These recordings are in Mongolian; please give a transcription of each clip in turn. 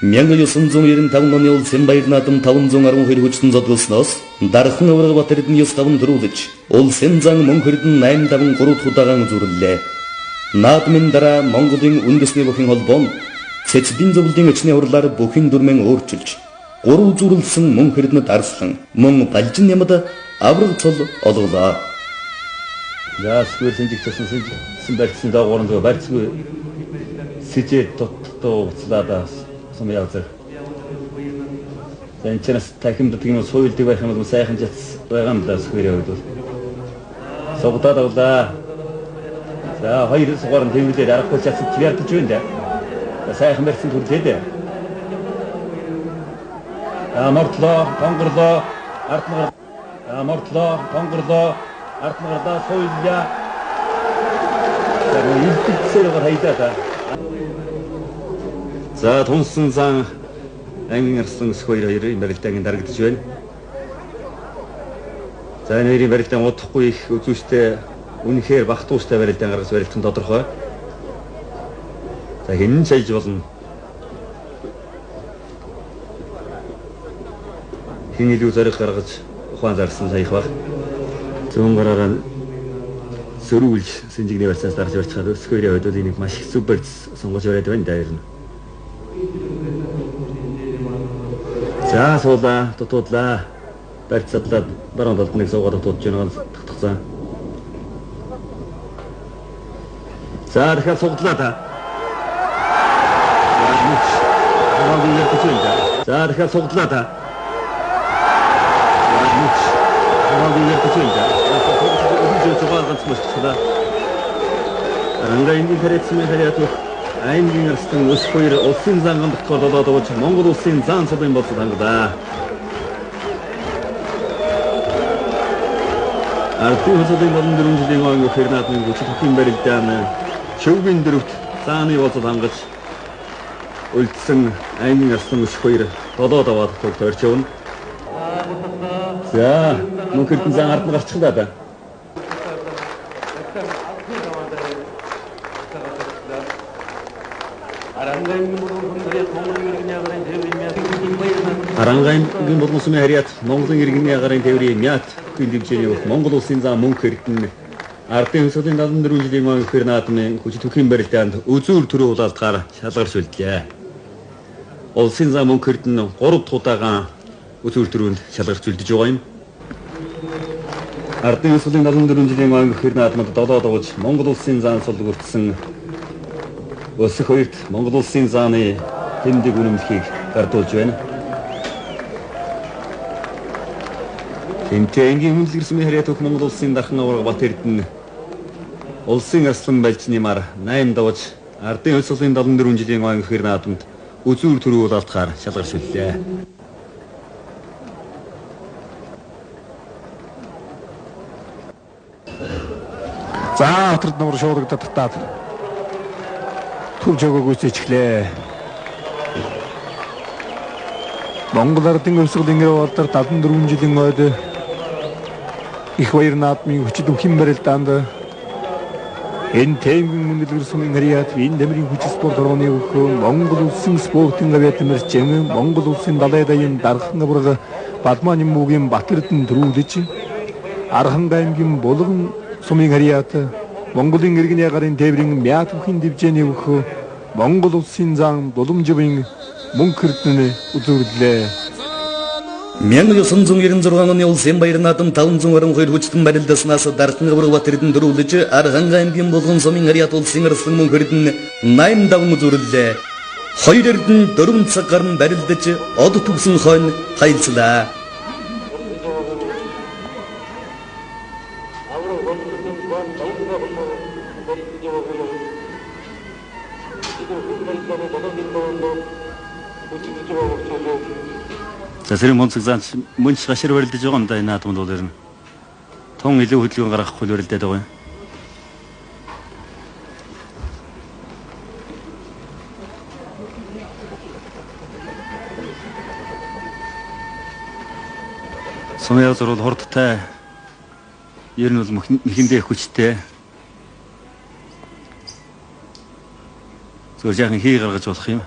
1995 оны ол Сенбайырдың атым тавын зоңарын қойды көчтің зодғылсынос, дарқын авырғы батырдың естабын тұрудыч, ол сен заң мұңкірдің найым табын қору тұғдаған зүрілі. Натымен дара Моңғолдың үндесіне бұқын олбон, сетсібін зөбілдің өчіне орылары бұқын дүрмен орчылч. Қору зүрілсің мұңкірдіні тарсың, мұң балчын емеді авырғы цол олығыла. Ja, скверсен жіктесін сен бәртісін дағы орындығы бәртісі сете тұқтығы Som jag säger. Sen känns tacksamt att jag så vill till verkligen att säga att jag kan inte skriva ut. Så på det där. Så har ju så varit det där på sätt att det är tjunt. Jag säger att det är så det. Ja, Martla, Pangurda, Artmar. Ja, Martla, Pangurda, Artmarda soyla. Det är ju inte så det heter. За тунсан сан аймгийн арслан сквер хоёрын барилдагийн дарагдж байна. За нэрийн барилдаан удахгүй их үзүүштэй үнэхээр багтууштай барилдаан гаргаж барилдсан тодорхой. За хэн чийж болно. Хэн илүү зориг гаргаж ухаан зарсан саях баг. Зүүн гараараа сөрүүлж сэнжигний барьцаас дарж барьцгаад скверийн хувьд энийг маш их супер сонгож бариад байна даа ер нь. За суулаа дутуудлаа барьцаадлаад баруун талд нэг суугаад дутууж байгаа татгцсан. За дахиад суудлаа та. За дахиад суудлаа та. Рангаины хэрэгцээ хариад аймгийн арслан ус хоёр улсын зан гандах болоод байгаа ч Монгол улсын зан цолын болсон хангада. Ардын хөсөлийн болон дөрвөн жилийн өнгө хэрнатны хүчит хөхийн барилдаан шөвгийн дөрөвт зааны болсон хангаж үлдсэн аймгийн арслан ус хоёр болоод аваад төгтөрч явна. За мөнхөрдөн зан ард нь гарчихлаа да. Арангаимгийн болмосны хариат Монголын иргэний агарын тээврийн мят хөхийн дэмжээний бүх Монгол улсын зам мөнх эрдэнэ ардын хөсөлийн 74 жилийн өнгө хэр наадмын хүчит хөхийн барилдаанд үзүүр төрөө улаалтгаар шалгарч үлдлээ. Улсын зам мөнх эрдэнэ 3 дахь удаагаан үзүүр төрөнд шалгарч үлдэж байгаа юм. Ардын хөсөлийн 74 жилийн өнгө хэр наадмад долоод уж Монгол улсын зам сул хүртсэн өсөх хоёрт Монгол улсын зааны тэмдэг үнэмлэхийг гардуулж байна. Тэмтэй ангийн хүнлэгэрсэн хариат өгөх Монгол улсын дархан аварга бат эрдэнэ улсын арслан балжнымаар 8 давж ардын хөсөлийн 74 жилийн өнгө хэр наадмад үзүүр төрөө улаалтгаар шалгарч үллээ. За өтөрд нуур шуудагдаад татаад түв жогоогүйс ичглээ. Монгол ардын өвсгөлийн гэр болдор 74 жилийн ойд их баяр наадмын хүчит хөхийн барилдаанд энэ тэмгийн мөндлөр сумын хариат энэ дэмрийн хүчит спорт орны өгөө Монгол улсын спортын авиат мэрчэн Монгол улсын далай даян дархан аварга Бадманы муугийн Батэрдэн төрүүлж Архан аймгийн Булган сумын хариат Монголын иргэний агарын тээврийн мят хөхийн дэмжээний өгөө Монгол улсын зан дулумжийн мөнх эрдэнэ үзүүллээ. 1996 оны ол Сенбайыр наадам 522 хүчтэн барилдаснаас дархан аварга Батэрдэн төрүүлж Архан аймгийн Булган сумын хариат улсын арслан мөнх эрдэнэ 8 давн үзүүллээ. Хоёр эрдэнэ 4 цаг гарн барилдаж од төвсөн хойно хайлцлаа. За сэрэн монцог заанч мөнч гашир барилдаж байгаа юм да энэ наадмд бол ер нь тун илүү хөдөлгөөн гаргахгүй барилдаад байгаа юм. Сумын язар бол хурдтай ер нь бол мэхэндээ хүчтэй зөв жаахан хий гаргаж болох юм.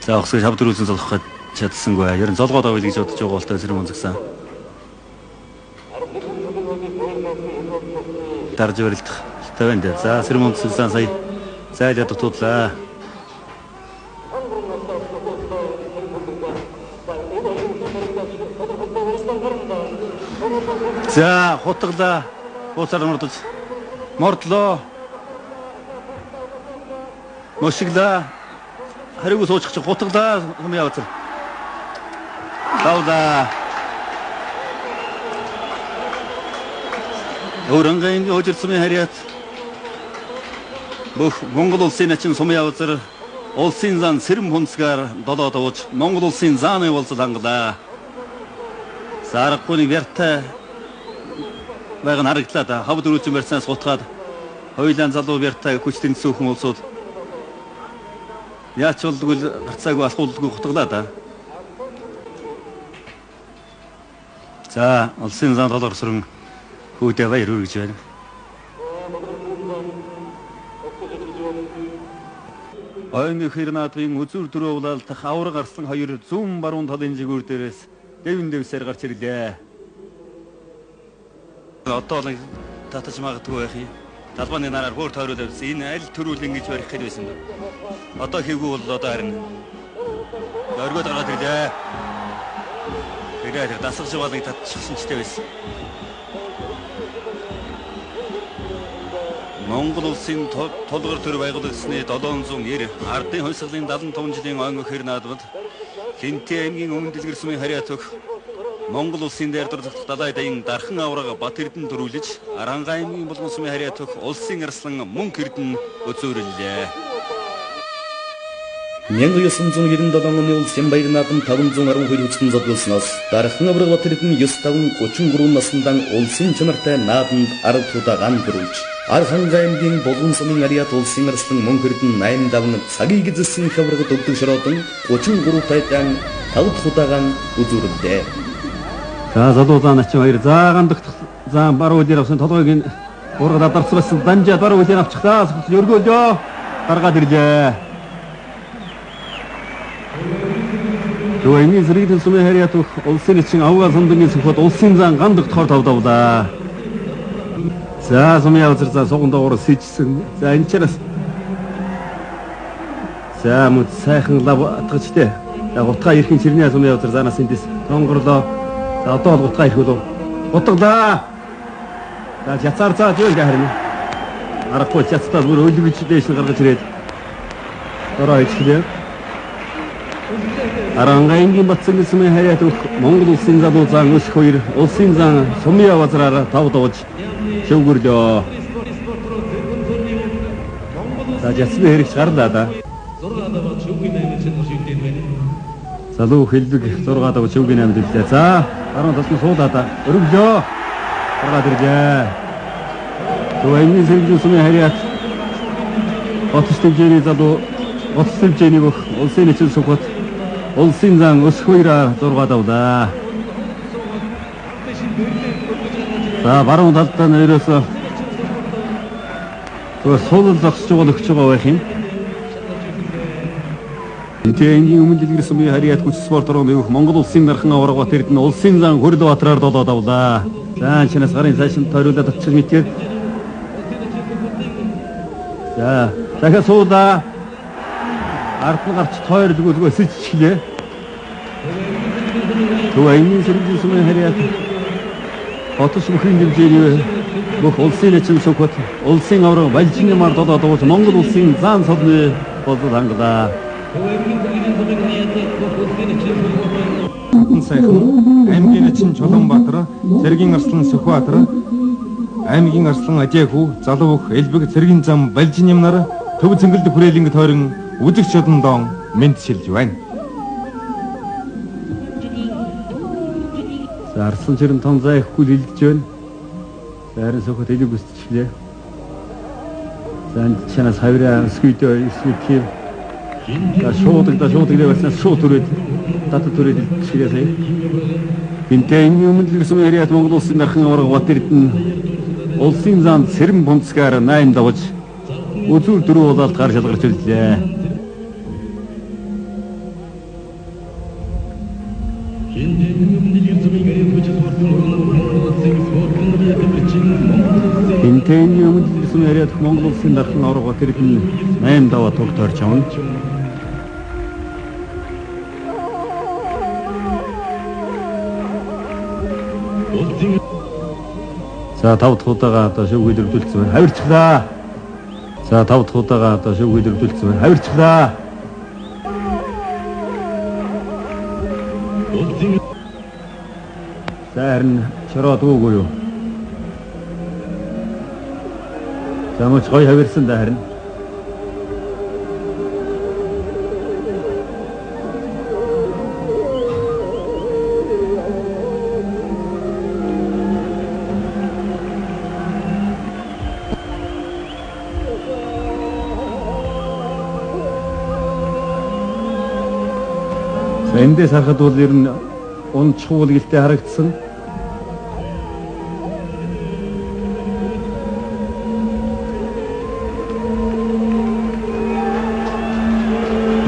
За огсгож хавдар үзэн золох гэж чадсангүй. Ер нь золгоод авъя гэж бодож байгаа бол та Сэрэмон згсэн. Дарж өрөлдөх 50 дээр. За Сэрэмон згсэн сая зайлаа дутуудлаа. За хутглаа. Хууцаар мордож мордлоо. Мошиглаа. Харигу суучих чи хутглаа юм яваад. Давда. Өрөнгөний өжирсмийн хариат. Бүх Монгол улсын ачин сумын явцар улсын зан Сэрэм хүнсгээр долоод ууж Монгол улсын зааны болцол хангалаа. Сарахгүй вяртай байгаа нь харагдлаа да. Хавд өрөөцөн барьснаас гутгаад хоёулаа залуу вяртай хүчтэй нөхөн улсууд яач болдгол гарцаагүй алхуулдаггүй гутглаа да. За улсын зан долоорсрон хүүдээ баяр үргэж байна. Ойн хэрнатын үзүр дөрөв улаалтах авраг гарсан хоёр зүүн баруун талын жигүүр дээрээс дэвэн дэвсээр гарч ирлээ. Одоо л татаж магадгүй байх юм. Талбаны нараар хөөр тойрол авсан. Энэ аль төрүүл ингэж барих гэж байсан бэ? Одоо хийгүү бол одоо харин өргөд гараад ирлээ. Тэгээд дасгаж байгааг татчихсан ч байсан. Монгол улсын толгор төр байгуулагдсны 790 ардын хувьсгалын 75 жилийн он өхөр наадмад Хинтээ аймгийн өмнө дэлгэрсмийн хариат өгөх Монгол улсын дээр дурдах далай дайн дархан авраг Бат Эрдэнэ дөрвөлж Аранга аймгийн булган сумын хариат өгөх улсын арслан Мөнх Эрдэнэ өзөөрлөө. 1997 оны улсын баяр наадам 512 хүчтэн зодголсноос дархан авраг Бат Эрдэнэ 933 насындан улсын чанартай наадамд арга тутагаан гөрүүлж Архангай аймгийн булган сумын хариат улсын арслан Мөнх Эрдэнэ 85 цагийг эзэлсэн хаврагд өгдөг шороодон 33 тайдан 5 тутагаан үзүүрлээ. За залуузаан ачин хоёр заагандах заан баруун дээр авсан толгойг ургад дарцсан дамжаад баруун дээр авчихлаа. Өргөөлөө гаргаад ирлээ. Төвийн зэрэгдэн сумын хариат улсын эцэг авгаа сумдгийн сөхөд улсын зан гандах тохор тавдавлаа. За сумын явцар за сугандагуур сэжсэн. За энэ чараас за мод сайхан лав атгачтэй. Утга ирхэн чирний сумын явцар заанаас эндээс тонгорлоо. За одоо утга ирэх үү? Утгалаа. За яцаар цаад юу гэх юм. Арахгүй яцтаа бүр өлгөж дэш гаргаж ирээд. Ороо ичлээ. Арангаингийн батсан сумын хариат өгөх Монгол улсын залуу зан өсөх хоёр улсын зан сумын явцараар тав дууж шөвгөрлөө. За яцны хэрэгч гарлаа да. 6 даваа шөвгийн аймаг чанар шивдээд байна. Залуу хэлбэг 6 даваа шөвгийн аймаг дэллээ. За баруун талын суудаа да өргөлөө. Гаргаад ирлээ. Төвийн зэрэгдэн сумын хариат Батстэмжээний залуу Батстэмжээний бүх улсын эцэг сөхөд улсын зан өсөх хоёроо 6 давлаа. За баруун талдаа нэрээс суулал зогсож байгаа өгч байгаа байх юм. Энгийн өмнө дэлгэрсэн сумын хариат хүч спорт орон өгөх Монгол улсын дархан авраг Бат Эрдэнэ улсын зан Хөрөлд Батраар 7 давлаа. За чинээс гарын цаашин тойруулаад очиж мэтэр. За дахиад суудаа. Ард нь гарч тойр дүгөлгөө сэжчихлээ. Төвийн зэрэгдэн сумын хариат Хотос бүхэн дэмжээний бүх улсын эцэг сөхөд улсын авраг Балжин ямар долоод ууж Монгол улсын зан содны болдог хангалаа. Сайхан аймгийн эцэг Чулуунбаатар, Цэргийн арслан Сүхбаатар, аймгийн арслан Ажэхүү, залуу бүх элбэг цэргийн зам Балжин юмнаар төв цэнгэлд хүрээлэнг тойрон үзэгч одондоо мэдчилж байна. За арслан чирэн том зай ихгүй хилдэж байна. Зарим сөхөд элэг үсчихлээ. За чанаас хавраа скүйдөө скүйдээ. За шууд дээр баснаас шууд түрээд татад түрээд ширээ сая. Бинтэн өмнө дэлгэрсэн хариат Монгол улсын дархан авраг Бат Эрдэнэ улсын зан Сэрэм хүнсгээр 8 давж үзүүр дөрөв улаалт гар шалгарч ирлээ. Хинтээний өмнөд сумын яриад Монгол улсын дархан авраг бат эрдэнэ 8 даваа туг тойрч авна. За 5 дахь удаага одоо шүүг илэрдүүлсэн байна. Хавирчлаа. За 5 дахь удаага одоо шүүг илэрдүүлсэн байна. Хавирчлаа. За харин шороод үгүй юу? За мөч гоё хавирсан да харин. За эндээс харахад бол ер нь унчхуул гэлтэй харагдсан.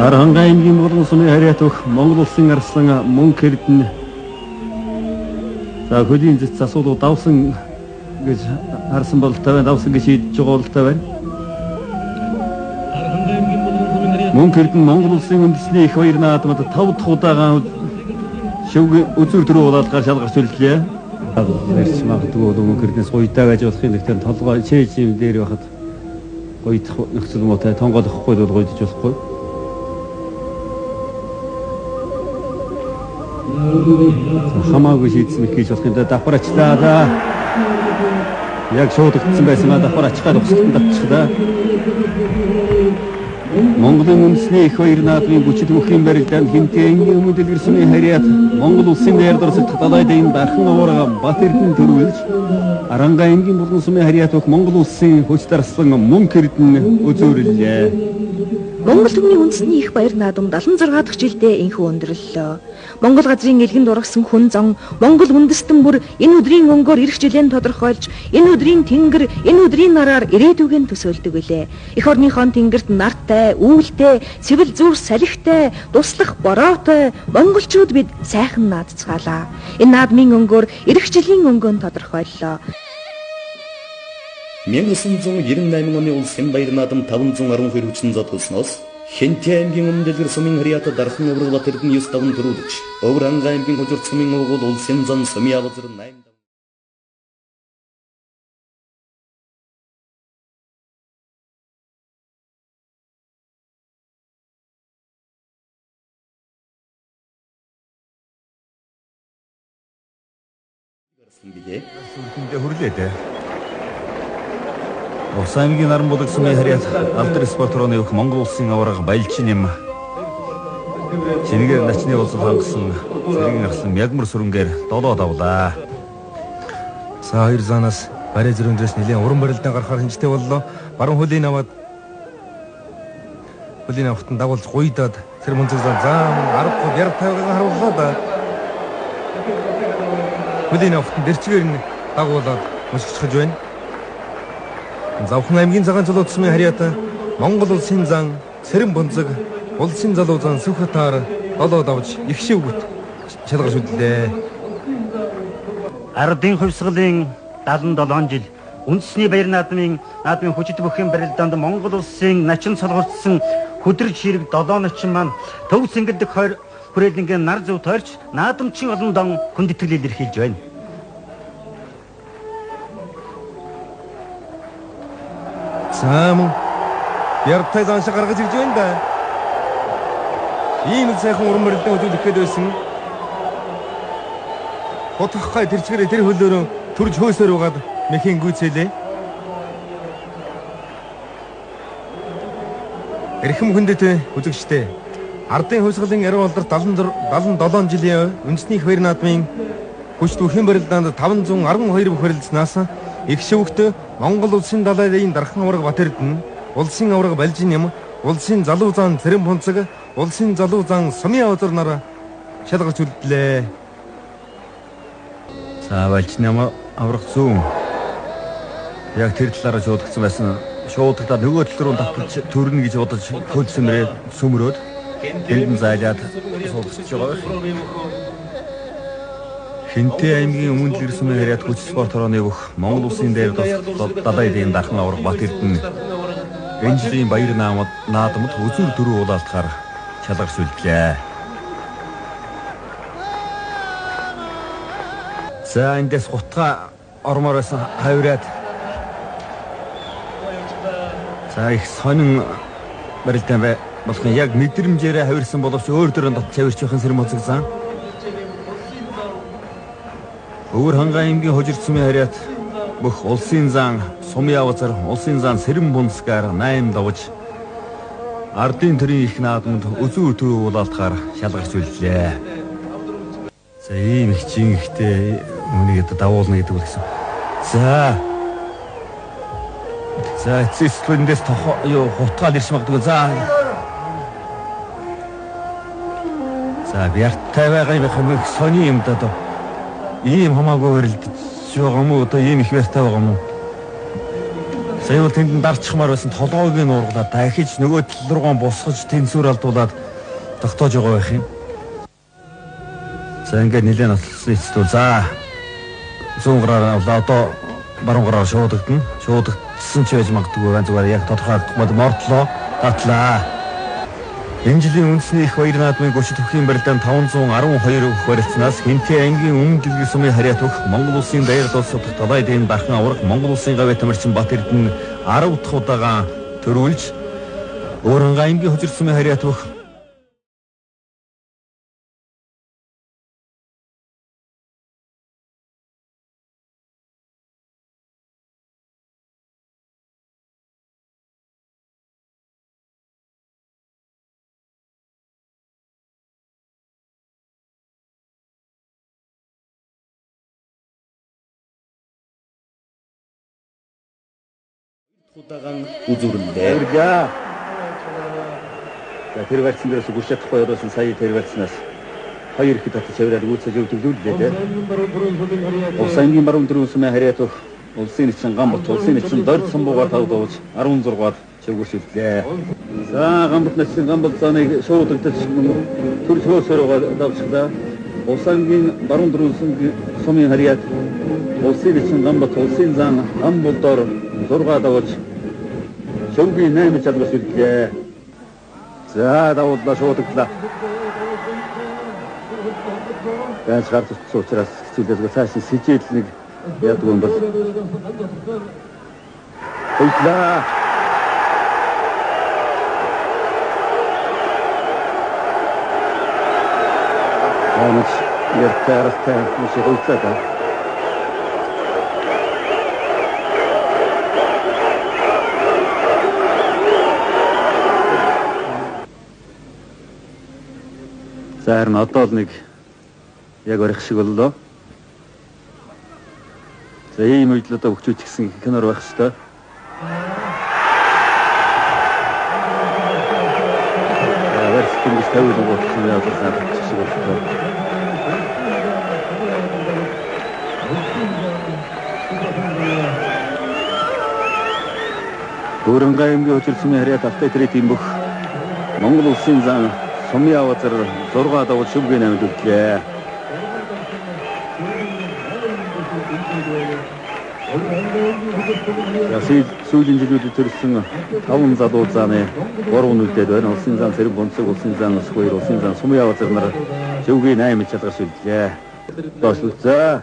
Аранга аймгийн болон сумын хариат өгөх Монгол улсын арслан Мөнх Эрдэнэ. За хөлийн зэц асуудал давсан гэж харсан бол таван давсан гэж шийдэж байгаа бол таван. Мөнх Эрдэнэ Монгол улсын үндэсний их баяр наадмад 5 дахь удаага шүүг үзүр төрөө болоод шалгарч үлдлээ. Ярьж магадгүй Мөнх Эрдэнэс гуйдаа байж болох юм. Тэгэхээр толгой чээж юм дээр байхад гуйдах нөхцөл муутай тонгоолохгүй бол гуйдаж болохгүй. Хамаагүй шийдсэн их гэж болох юм да давхар ачлаа да. Яг шуудагдсан байсан ба давхар ачихад угсалтанд татчихлаа. Монголын үндэсний их баяр наадмын бүчид бүхэн барилдаанд Хинтээний өмнөд дэлгэрсний хариат Монгол улсын даяар дурсагт далайдын дархан аварга бат эрдэнэ төрүүлж Аранга аймгийн болон сумын хариат өгөх Монгол улсын хүч дарслан Мөнх Эрдэнэ үзүүрлээ. Монгол түмний үндэсний их баяр наадам 76 дахь жилдээ энхүү өндөрлөлөө. Монгол газрын элгэнд ургасан хүн зан Монгол үндэстэн бүр энэ өдрийн өнгөөр ирэх жилийн тодорхойлж энэ өдрийн тэнгэр энэ өдрийн нараар ирээдүгэн төсөөлдөг билээ. Эх орныхон тэнгэрт нартай, үүлтэй, цэвэр зүр салхитай, туслах бороотой монголчууд бид сайхан наадцгаалаа. Энэ наадмын өнгөөр ирэх жилийн өнгөнд тодорхойллоо. 1998 оны улсын баяр наадам 512 хүчин зодолсноос Хинтээ аймгийн өмнөд дэлгэр сумын хариата дархан авраг бат эрдэнэ 9 төрүүлж Өвранга аймгийн хожирт сумын уугуул улсын зан сумын авазар 8 Сүлхэндээ хүрлээ дээ. Ус аймгийн наран будаг сумын хариат алдар спорт руу нэвх Монгол улсын аварга баялчин юм. Чингээр начны улсад хангасан зэргийн арслан мягмар сүрэнгээр долоод авлаа. За хоёр заанаас барай зөрөндрөөс нэлийн уран барилдаан гарахаар хэмжтэй боллоо. Баруун хөлийн аваад хөлийн авахтан дагуулж гуйдаад тэр мөнцөг зам аргагүй ярав тавигаа харууллаа да. Хөлийн авахтан дэрчгээр нь дагуулад мөсгөж байна. Завхан аймгийн цагаан цолоод сумын хариата Монгол улсын зан Цэрэн бонцог улсын залуу зан Сүхбатаар долоод авч их шивгүт шалгарч үлдлээ. Ардын хувьсгалын 77 жил үндэсний баяр наадмын хүчит бүхэн барилдаанд Монгол улсын начин солгорцсон хөдрөж ширэг 7 начин маань төв сэнгэрдэг хүрээлэнгийн нар зөв тойрч наадамчин олон дон хүндэтгэл илэрхийлж байна. Сам яртай заншаа гаргаж ирж байна да. Ийм сайхан уран барилдаан үзүүлэх гээд байсан. Хотхой тэрчгэрээ тэр хөлөөрөө төрж хөөсөр угаад мэхийн гүйцээлээ. Эрхэм хүндэт үзэгчтэй. Ардын хувьсгалын яруу алдар 77 жилийн үндэсний их баяр наадмын хүчит бүхэн барилдаанд 512 бүх барилдсанаас их шивгт Монгол улсын далайдын дархан авраг бат эрдэнэ, улсын авраг балжин юм, улсын залуу зан Цэрэн бонцог, улсын залуу зан сумын авазар нараа шалгарч үлдлээ. За балжин юм авраг зүүн. Яг тэр талаараа шуудагдсан байсан. Шуудагдаад нөгөө тал руу давталж төрнө гэж бодож хөлсөмрөө сөмрөөд тэнд зайлаад суулгаж байгаа. Хинтээ аймгийн өмнөд Гэрсмийн харьяат хүч спорт хорооны өгөх Монгол улсын дээр тусгал далай дээн дархан авраг Бат Эрдэнэ энэ жилийн баяр наадамд үзүүр дөрөв уулаалтахаар шалгарч үлдлээ. За эндээс гутга ормоор байсан хавираад за их сонин барилдаан бай болохын яг мэдрэмжээрээ хавирсан боловч өөр дөрөнд цавирч байхын сэрм уцагсан. Өвөр хангаа аймгийн хожирцмын харьяат бүх улсын зан Сумьяавцар улсын зан Сэрэм бунсгаар 8 давж ардын төрийн их наадамд үзүүр дөрөв уулаалтахаар шалгарч үлдлээ. За ийм их чин ихтэй нүнийг давуулна гэдэг үг гэсэн. За эцэслэндээс юу хутгаал ирж магадгүй. За бярттай байгаа юм сони юм да доо. Ийм хамаагүй хэрэлдэж байгаа юм уу? Одоо ийм их бярттай байгаа юм уу? Сая бол тэнд дарчмаар байсан толгойг нь ургалаад дахиж нөгөө тал руугаа босгож тэнцвэр алдуулаад тогтоож байгаа байх юм. За ингээд нэлээд нотлсон эцэстүүл. За зүүн гараар одоо баруун гараар шуудагдана. Шуудагдсан ч байж магадгүй байна. Зүгээр яг тодорхойлдох мордлоо татлаа. Энэ жилийн үндэсний их баяр наадмын гүшид төвхийн барилдаанд 512 өх барилцнаас Хинтээ аймгийн өмнөд Гэрсмийн харьяат өгөх Монгол улсын даяар тулсах далай дээн дархан авраг Монгол улсын гавь тамирчин Бат Эрдэнэ 10 дахь удаага төрүүлж Өвөр хангаа аймгийн хожирцмын харьяат өгөх удагаан үзүүрлээ. За тэр барьсан дээрээс гүш чадахгүй явуулсан сая тэр барьснаас хоёр ихэд татаж аваад гүйцэж өвдөглүүлээ. Улсын аймгийн баруун дөрөвсмийн харьяат өгөх улсын эчин Гамбат улсын эчин Дорд самбуугаар тавдуулж 16-аар чивгэршүүллээ. За Гамбат нэсэн Гамбат цааныг шуудагдаж төр хөөсөрөөгөө давчихлаа. Улсын аймгийн баруун дөрөвсмийн харьяат улсын эчин Гамбат улсын зан Гамболдоор 6 давж шөвгийн 8 чадварч үлдлээ. За давууллаа шуудагдлаа. Ганц гарч утсан учраас хэцүүлээд цааш сэжээл нэг яадаг юм бол. Үлдлээ. Амч яртартай мөч үлдлээ. За харин одоо л нэг яг орих шиг боллоо. За ийм үед л одоо хөгжүүлж гисэн кинор байх хэвээр. За верс тэнгис тавиул болсон яа гэсэн шиг боллоо. Өвөр хангаа аймгийн хожирцмын харьяат автай тэрийн бүх Монгол улсын зан Сумьяавцар 6 давж шүмгийн 8 үлдлээ. Сүүлийн жилүүдэд төрсэн 5 залуу зааны 3 үлдээд байна. Улсын зан Сэрэм бунцэг, улсын зан Өсгөр, улсын зан Сумьяавцар нар шүмгийн 8 шалгарч үлдлээ. Доошлуулзаа.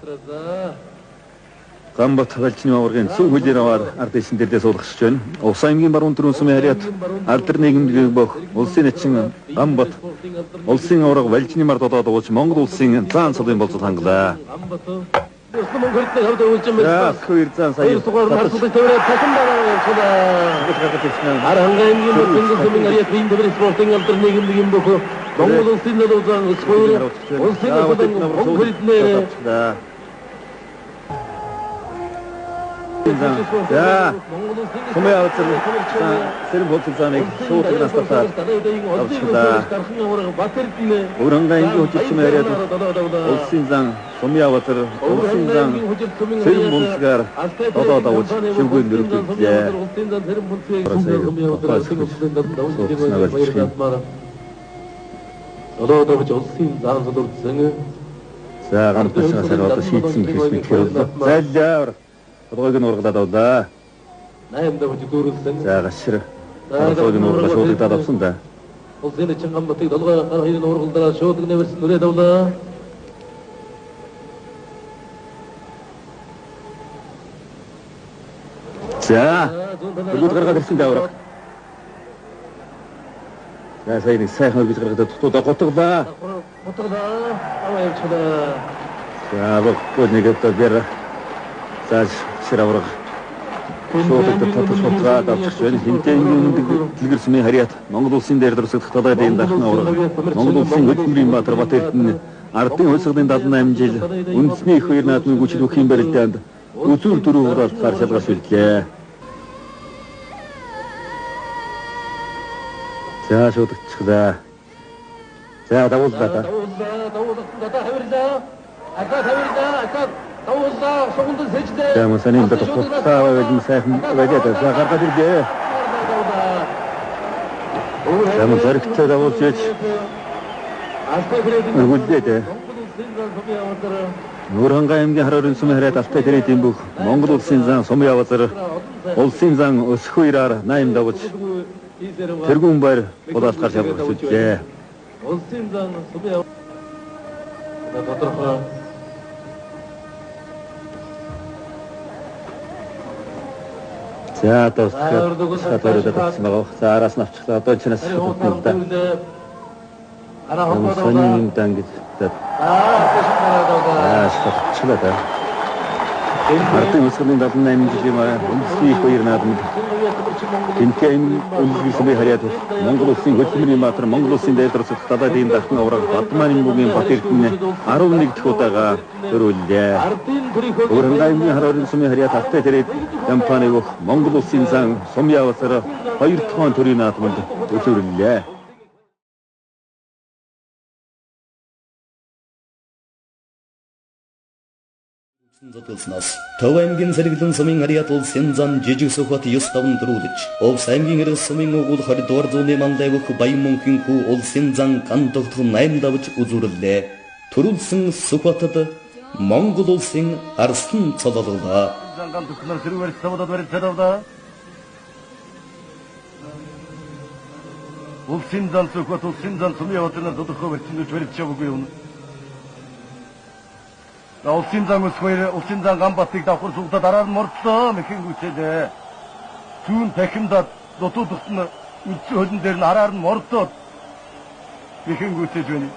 Гамбат халчны аваргын сүм хүлээр аваад ард дэшин дээрээ суулгахж байна. Улсын аймгийн баруун дөрөвсмийн харьяат алдар нийгэмд бөх улсын эчин Гамбат улсын аварга валжны мард одоод ууж Монгол улсын зан цолын болцол хангалаа. Хоёр зан сая сугаар мартдаг тавраа тасан байгаа. Хангаа аймгийн дөрөвсмийн харьяат ийм төвөр спортын алдар нийгэмд бөх Монгол улсын зан Өсгөр улсын аварга За Сумьяавцар Сэрэм бунцэг шууд настатаа авчлаа. Өвөр хангаа аймгийн хожирцмын харьяат улсын зан Сумьяавцар улсын зан Сэрэм бунцгаар одоо давж шүмгийн дөрөвдлээ. Одоо давж улсын зан солилцсон За ганцхан сараад шийдсэн хэлсэн гэхээр зайлаа. Одоог нь ургалаад авлаа. 8 давж дүүрлсэн. За гашир. Одоог нь ургалаад шуудагдаад авсан да. Улсын Чингамбатыг долгой гаргахын ургалдаа шуудаг нэмэрсэн нүрээд авлаа. За бүгд гаргаад ирсэн даавар. За сайн сайхан бид гаргаад тутуудаа готглаа. Готглаа. Аваа явчихлаа. За бүгд нэгэд бэр. За ширавраг. Шуудад татсуутгаад авчих байна. Хинтэн дэлгэрсмийн харьяат Монгол улсын дээр дурсагдах талаад энэ дахна ураг. Монгол улсын хөдөлмөрийн Баатар бат эрдэнэ ардын хөлсгөлийн 78 жил үндэсний их хоёр наадмын хүчил өхийн барилдаанд үзүүр дөрөв хураалтаар шалгаж үлдлээ. За шуудагчлаа. За давууллаа та. Давууллаа хавирлаа. Акад давууллаа шугунд сэждээ. За мөсөнийн дотоодаа wedi сайхан wedi та гаргаад ирлээ. За мөсөрөгтэй давуулж яж. Нүгэлдээ. Нуранга аймгийн Хараарын сумын харьяат Алтай тэрийн бүх Монгол улсын зан сумын явцар улсын зан өсөх үеэр 8 давж тэргүүн баяр болоосгаар шалгаж үлдээ. Улсын зан сумын бодрохоо. За тосгоод татсан байгаа. За араас нь авчихлаа. Одоо чинээс шууд да. Араа хогоод сонин дангид. Шатчлаа да. Ардын өсгөлийн 78 жилийн үндэсний их хоёр наадмад тэнцэн үлгэрсмийн харьяат Монгол улсын хөдөлмөрийн Баатар Монгол улсын дээр дурсагдах талаад ийм дахин ураг Бадмааны бүгийн бат эрдэнэ 11 дахь удаага төрүүллээ. Өөрөнгө аймгийн Хараарын сумын харьяат Алтай тэрэг компани бүх Монгол улсын зан сум явцар 2 тоон төрийн наадмад өсвөрлөө. Зодолсноос Төв аймгийн сэргэлэн сумын харьяат улсын зан жижиг сөхөт 9 дөрүүлж, Овс аймгийн Эрс сумын өгүүл 20 дугаар зууны мандайвх Баян мөнхийн хүү улсын зан ган тогтох 8 давж үзүүллээ. Төрүүлсэн сөхөтөд Монгол улсын арслан цололголоо. Зан ган тогтнор сэрүүгээр тавдад барилдаа. Улсын зан сөхөт улсын зан сумын явцар тодорхой барьцаанд барилдчихгүй юм. Улсын зан өсгөр улсын зан Гамбатыг давхар сугдаад араар мордлоо мэхэн гүцээд зүүн тахимдаад дутуудагт нь үдсэн хөлн дээр нь араар нь мордоод мэхэн гүцээж байна.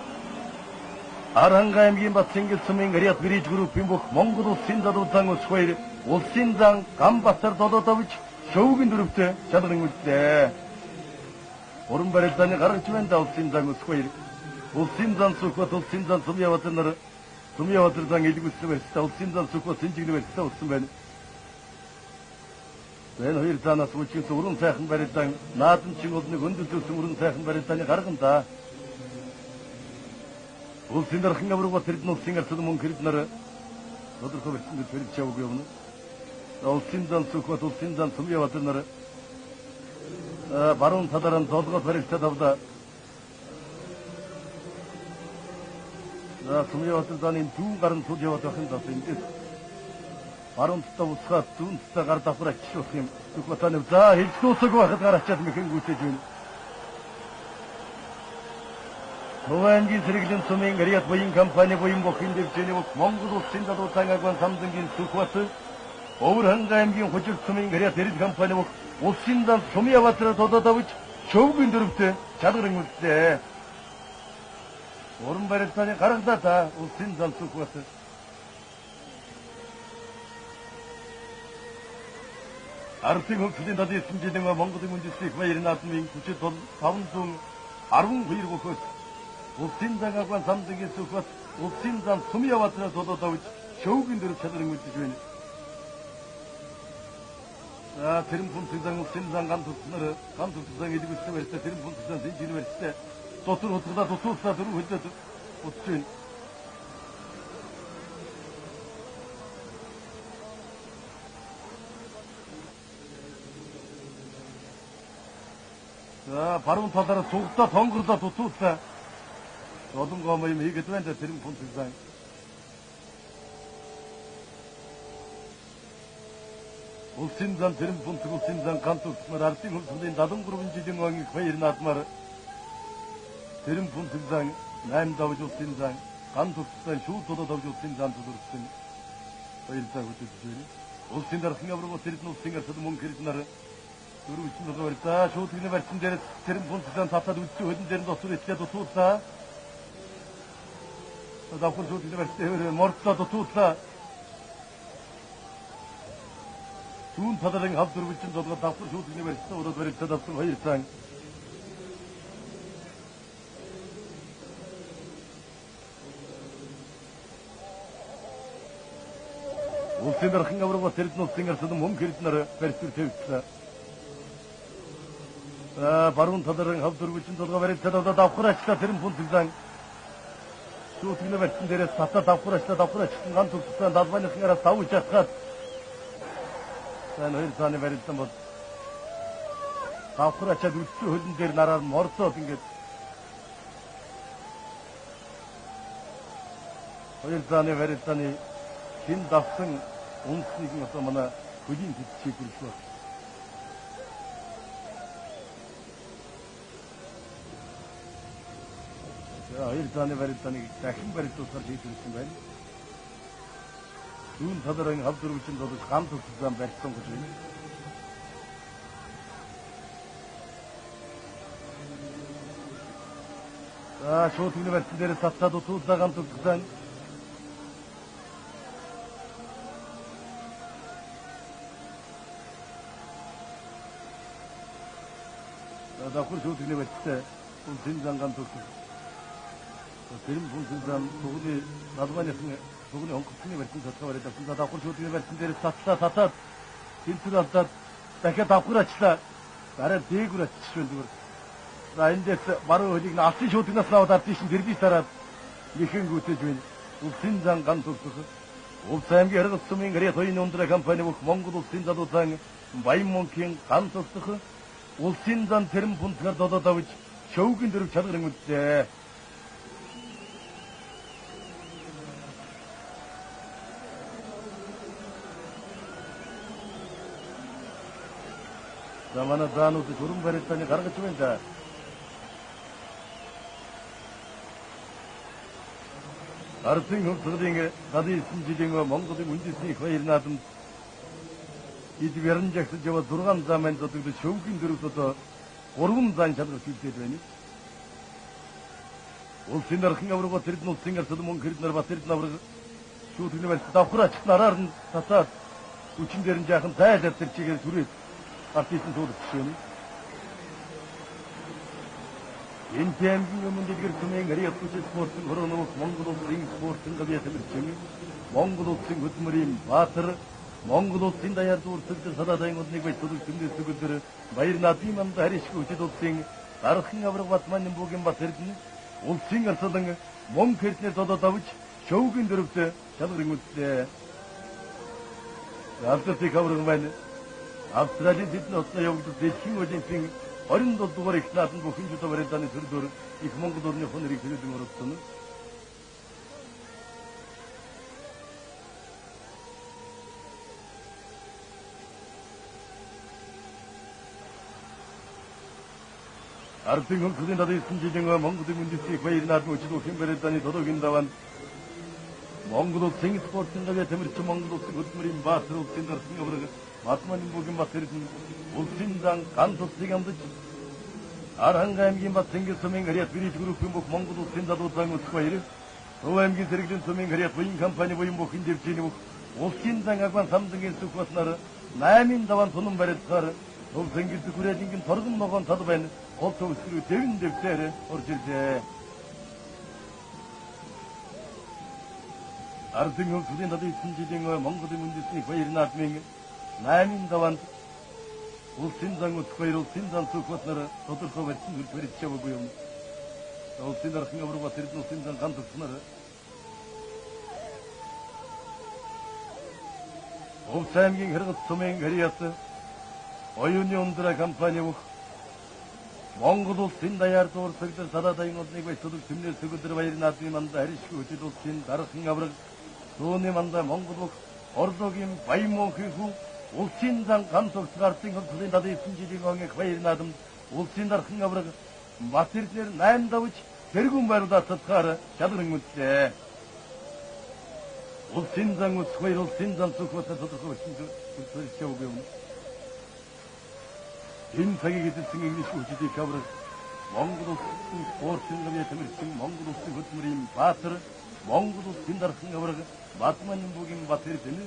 Аранга аймгийн Батцингэл сумын харьяат бриж группийн бүх Монгол улсын залуу зан өсгөр улсын зан Гамбатар дододовч шөвгийн дөрөвтэй чадрын үлдээ. Уран барилдааны гаргаж байна улсын зан өсгөр улсын зан сөхөт улсын зан сум яваад нар Сумын явцар зан илгүүлсэн барьцтай улсын зан сөхөт сэнжигний барьцтай болсон байна. Энэ хоёр занаас үлчээс уран сайхан барилдаан наадамчин улныг хөндлөсөн уран сайхан барилдааны гаргамда. Улсын дархан авраг бат эрдэнэ улсын арслан мөн хэрднэр тодорхой барьцаанд барилж яваагүй юм. Улсын зан сөхөт улсын зан сум явцар нар баруун талаараа золгоод барилтад авда. Сумын явцар заны зүүн гарын тул яваад байх юм даа эндээс баруун талаа усгаад зүүн талаа гар давхар ачиж болох юм. Түгматаны за хэлцүүсэг байхад гар ачаад мэхэн гүйтэж байна. Төвэнгийн сэргэлэн сумын харьяат буян компани буян бохин дэвжээний Монгол улсын залуу цангаан самдангийн сүхбат Өвөрхөн аймгийн хужир сумын харьяат эрэл компани улсын зан сумын явцар тододовч шөвгийн дөрөвтэй чадварын үлдээ. Уран барилдааны гаргадаа улсын зан сүхбат ардын хөлсөлийн 79 жилийн Монголын үндэсний их баярын наадмын хүчит 512 гохот улсын зан самдангийн сүхбат улсын зан сумын явцар тододовч шөвгийн дөрөв чадрын үлдэж байна. Тэрэм пунктын зан улсын зан ган тутсан илгүүлсэн барьцаа тэрэм пунктын зан сэнжигний барьцаа дотор утгадаа тусуулсаа дөрөв хөлдөөд утсан. Баруун талаараа цугтаа тонгорлоо тусуулсаа. Олон гомоо юм хийгээд байна тэрэм пунктын зан. Улсын зам тэрэм пунктыг улсын зам гантугсмаар ардын хөлсөлийн дадан гурван жилийн он их баяр наадмаар тэрэм пунктыг зам 8 давж улсын зам гантугстай шууд тодод давж улсын зам тодорхойлсон баяр зам хөтөлж байна. Улсын дархан аврагт тэрдэн улсын арсад мөн хэрэг нар дөрвөн долоо барьцаа шууд гинэ барьсан дээр тэрэм пунктыг зам татаад үдцэн хөдөн дээр дотор итгэж дутууллаа. Давхар шууд гинэ барьсан морцоо дутууллаа. Зүүн талын хав дөрвөлжин долгоо давхар шууд гинэ барьсан ураад барьцаа давсан хоёр цан. Улсын дархан аврагт тэрдэн улсын арсад мөн хэрэг нар барьцур тавьчихлаа. Баруун талын хав дөрвөлжин долгоо барьцаа давхар ачлаа тэрэм пунктыг зам шууд гинэ барьсан дээрээс татаа давхар ачлаа ганц төгссөн далбайныхын араас давж атгаад хоёр цааны барилсан бол давхар ачаад үдцэн хөлн дээр нараар морцоод ингээд хоёр цааны барилсаны хин давсан үнснийг нь одоо манай хөлийн төдчийг хүргэж байна. Хоёр цааны барилсаны дахин барилсуулсаар хийсэн байна. Зүүн талын хав дөрвөлжин додож гам төгссөн барьсан гэж байна. Шууд гинэ барьсан дээрээс татаад утуулаа гам төгссөн. Давхар шууд гинэ барьсан улсын зам гам төгссөн. Тэрэм пунктыг зам тугны далбайныхын тугны онгоцны барьсан татгаа барьж авсан. Давхар шууд гинэ барьсан дээрээс татаад тэнцэр алдаад дахиад давхар ачлаа. Дараа дээгүр аччихвэн зүгээр. Эндээс баруун хөлийг нь алсын шуудгнаас аваад ардын шин дэрбис тараад нэхэн гүтэж байна. Улсын зам ган төгсөх. Улс аймгийн харгас сумын гэрээ тойны ундраа компани бүх Монгол улсын залуузан Баян монкийн ган төгсөх. Улсын зам тэрэм пунктгаар додоод авч шөвгөн дөрөв чалгаран үлдээ. Замана заанууд хүрэн барилтаны гаргаж байна да. Ардын хөлсөлийн гадын жилийн Монголын үндэсний их баяр наадамд эд барин жагсаж яваа 6 замын додогдож шөвгөн дөрөвд одоо 3 зам чалгаж үлдээд байна. Улсын дархан аврагт тэрдэн улсын арсад мөн хэрэг нар бас тэрдэн авраг шууд гинэ барьсан давхар ачих нараар нь татаад үчин дээр нь жаахан зайлаад тэр чигээр түрээд артистын туулах жишээ. Энэ тэмгийн өмнө дэлгэр түмэн ариат бүжиг спортын хөрөнөөс Монгол улсын спортын гавьяа тэмцээн Монгол улсын хөдөлмөрийн баатар Монгол улсын даяар дүүрсэлд садаадын одныг байж төлөв тэмдээс төгөлдөр баяр наадмын манд харишгүй хүчит улсын дархан авраг Батманын бүгийн бат эрдэнэ улсын арслан мөн хэрнээ додоод авч шөвгөн дөрөвт чалгаран үлдээ. Австралиг авраг маань Австралийн тэдний утсаа явагдаж дэлхийн олимпийн 27 дугаар их наадамд бүхэн жудаа барилдааны төрөөр их Монгол орны хонорыг төлөвлөн оролцсон. Ардын хөлсөлийн дадын жилийн Монголын үндэсний их баяр наадмын өчид бүхэн барилдааны тодогийн даваанд Монгол улсын спортын гавьяа тэмэрч Монгол улсын хөдөлмөрийн баатар улсын дарсан авраг Батманын бүгийн бат эрдэнэ улсын зам ган тусыг амдаж Аранга аймгийн бат Тэнгис сумын ариат бириж группийн бүх Монгол улсын залуузан өсөх баяр Төв аймгийн сэргэжлийн сумын ариат буян компани буян бүхэн дэвжээний бүх улсын зам агван самдангийн сүх батнаар 8 даван тунан барилдахаар Төв Тэнгис хүрээлэнгийн торгон ногоон тал байна гол төвсрүү дэвэн дэвтээр орж ирлээ. Ардын хөлсөлийн дадын жилийн Монголын үндэсний баяр наадмын 8 даванд улсын зам өсөх баяр улсын зам сүх батнаар тодорхой барьсан хөл барьж яваагүй юм. Улсын дархан авраг тэрдэн улсын зам ган төгснөр Улс аймгийн хэрэг сумын ариат оюуны ундраа компани бүх Монгол улсын даяар дуурсагдар садаадын одныг байж төлөв тэмнээс төгөлдөр баяр наадмын манд харишгүй хүчит улсын дархан авраг Тууны манда Монгол бүх орлогийн Баян монкийн улсын 감독수 артын хөлтөлийн дады 9 жилийн оныг баяр наадам улсын дархан авраг бат эрднэр 8 давж тэргүүн байруудаа цацгаар шалган үлдлээ. улсын зан ус баяр улсын зан зөвхөсө тодорхой болсон төлөвлөж өгөв. энэ цагийг эзэлсэн инглиш хүчтэй авраг Монгол улсын спортын гавья тэмэрсэн Монгол улсын хөтмөрийн баатар Монгол улсын дархан авраг Батманбугийн бат эрдэнэ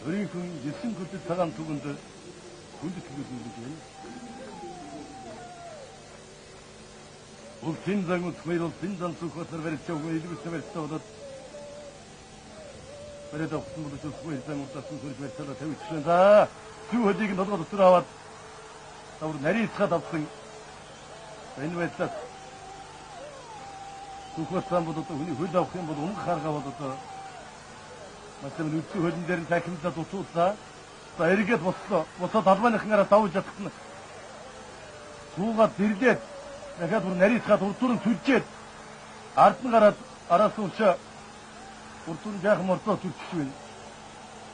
өөрийнхөө 9 хөдөд цагаан түгэнд хүндэт төлөвлөсөн гэж байна. улсын зан ус баяр улсын зан зөвхөсө барьж өгөв илүүсэн барьцаад 그래도 무슨 것도 좀 수고 일단 없다 순서를 외쳐서 대우 치는다. 그 어디긴 너도 들어와. 나 우리 내리 차 답승. 웬 외쳐. 그 코스함보다 또 우리 회다 없으면보다 옹카가 보다 또. 맞으면 우리 회진 데는 다 김자 또 쏟다. 또 이렇게 뒀어. 뭐서 다도만 큰가라 다우자 특나. 수가 들게. 내가 우리 내리 차 도turun 둘째. артын гараад араас уучаа уртун жаахан мордоо зүтчихвэн.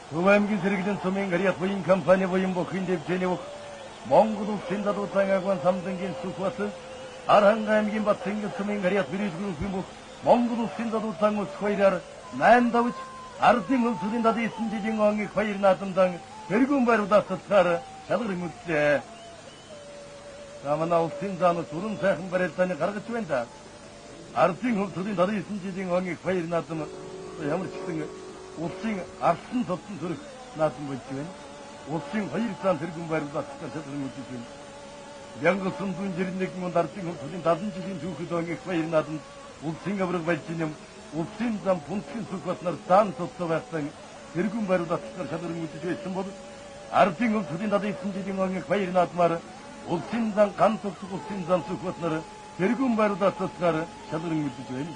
Төв аймгийн зэрэглэн цомын гарьяат буян компани буян бохин дэвжээний бүх Монгол улсын задуутан агван самдангийн сүхбат Аранга аймгийн Батцэнгэл цомын гарьяат бирэлгүй бүх Монгол улсын задуутан ус хоёроор 8 давж ардын өвсөлийн дад 9 жилийн оныг баяр наадамдан тэргүүн байруудаа цацгаар шалган үлдлээ. Замана улсын зан зүрэн сайхан барилдааны гаргаж байна да. ардын өвсөлийн дад 9 жилийн оныг баяр наадам ямар ч гэсэн улсын арсан тодсон төрөх наадам болж байна. улсын хоёр зан тэргүүн байрлал батсан шалган үлдэж байна. Янгасан зүүн жирнэг мөн ардын өвсөлийн 70 жилийн түүхэд оныг баяр наадамд улсын авраг байж юм. улсын зам пунктын сүхбатнаар дан тодсоо байсан тэргүүн байрлал батсан шалган үлдэж байсан бол ардын өвсөлийн дад 9 жилийн оныг баяр наадмаар улсын зан ган тодсох улсын зам сүхбатнаар тэргүүн байрлал батсан шалган үлдэж байна.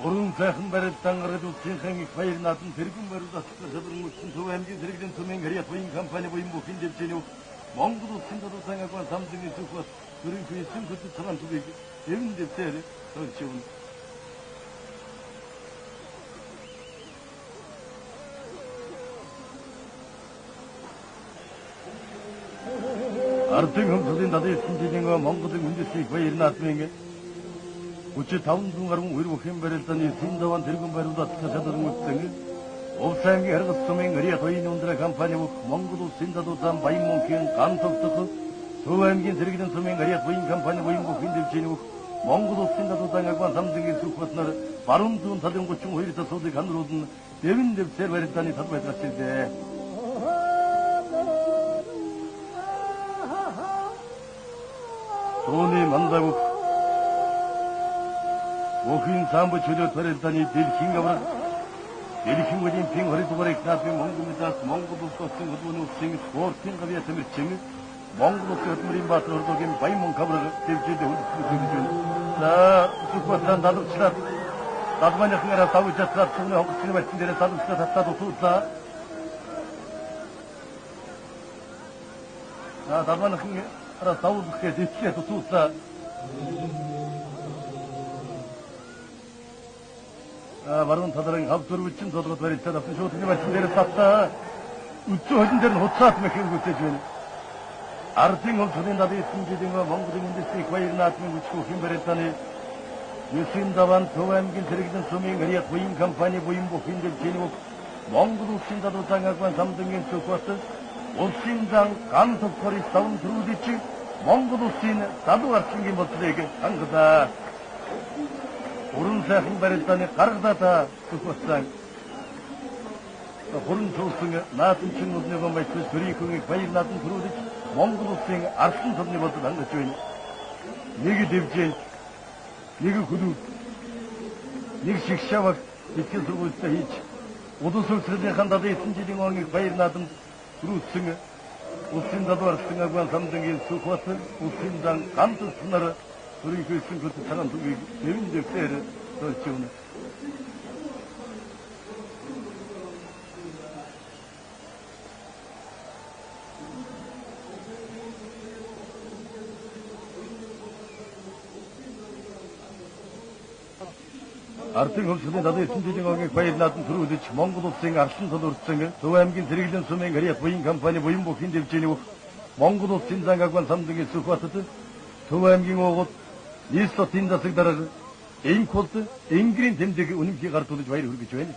Уран сайхан барилдаан гаргаж улсын хангиг баяр наадам тэргүүн байрлал батсан шалган үлдсэн төв аймгийн зэрэглэн цомын гарьяат буян компани буян бүхэн дэвжээний Монгол улсын задуутан агван самдангийн сүхбат өөрийнхөө 9 хөдөд цагаан түгийг эвэн дэвтээр туулж өгнө. ардын өвсөлийн дад 9 жилийн Монголын үндэслэх баяр наадмын 35 зуун гаруй үер бүхэн барилдааны Синдаван тэргүүн байруудад цацаад өргөсөн Улсаймгийн харгас цомын гарьяат буян ундраа компани бүх Монгол улсын задуутан баян мөнхийн ган тогтох Төв аймгийн зэрэглэн цомын гарьяат буян компани буян бүхэн дэвжээний бүх Монгол улсын задуутан агван самдангийн сүхбатнаар баруун зүүн талын 32 засуулыг ханруулна дэвэн дэвсээр барилдааны тал байдлаас ирдээ. Тооны мандагух Охин самбо чөлөөт барилдааны дэлхийн авраг дэлхийн олимпийн 20 дугаар этапын Монгол медаль Монгол улс улсын хөдөлгөөний улсын спортын гавья тэмэрчин Монгол улсын хөдөлмөрийн баатар ордогийн баян мөн авраг дэвжээдээ хүлээж байна. За сүхбатан далавчлаад далманыхнараа тавж чадсаар түүний хонгоцны барьсан дээрээ далавчлаад татаад утууллаа. За далманыхнараа тавуулах гэж дэвчлээд утууллаа. баруун талын хавдурвчин толгойд барилдаад авсан шуудны барьсан дээр татаа үцэн хөлн дээр нь хуцаад мэхэр гүтэж байна. ардын өвсөлийн дад 9 жилийн Монголын үндэслэх баяр наадмын хүчгүй хэн барилдааны Юсын даван төв аймгийн зэрэглэн цомын гарьяат буян компани буян бүхэн дэвжээний бүх Монгол улсын задуутан агван самдангийн сүхбат улсын зан ган тогтворыг даван төрүүлж Монгол улсын задуу арчингийн бодлыг хангадаа. Уран сайхан барилдааны гаргадаа сүхбатсан Хуран цуусан наадамчин үлнэгэн байцаас төрийнхөө баяр наадам төрүүлж Монгол улсын арсан томны бодлыг хангаж байна. Нэг дэвжээнд нэг хөлөв нэг шигшаваг итгэл сургуультай хийж улс улсрын дад 9 жилийн оныг баяр наадамд төрүүлсэн улсын задуу арсан агван самдангийн сүхбат улсын зан ган тодсноор өөрийнхөө 9 хөдөд цагаан түгийг дэвэн дэвтээр туулж өгнө. ардын хөлсөний надад 9 жилийн огийн баяр наадам төрүүлж Монгол улсын арслан тул өртсөн Төв аймгийн Зэрэглэн сумын Хариат буян компани буян бүхийн дэвжээний бүх Монгол улсын зангагван самдгийн Сүхбаатад Төв аймгийн уугууд нийслэлтийн засаг дарга Энхулд Энгэрийн тэмдэг үнэмхий гардуулж баяр хүргэж байна.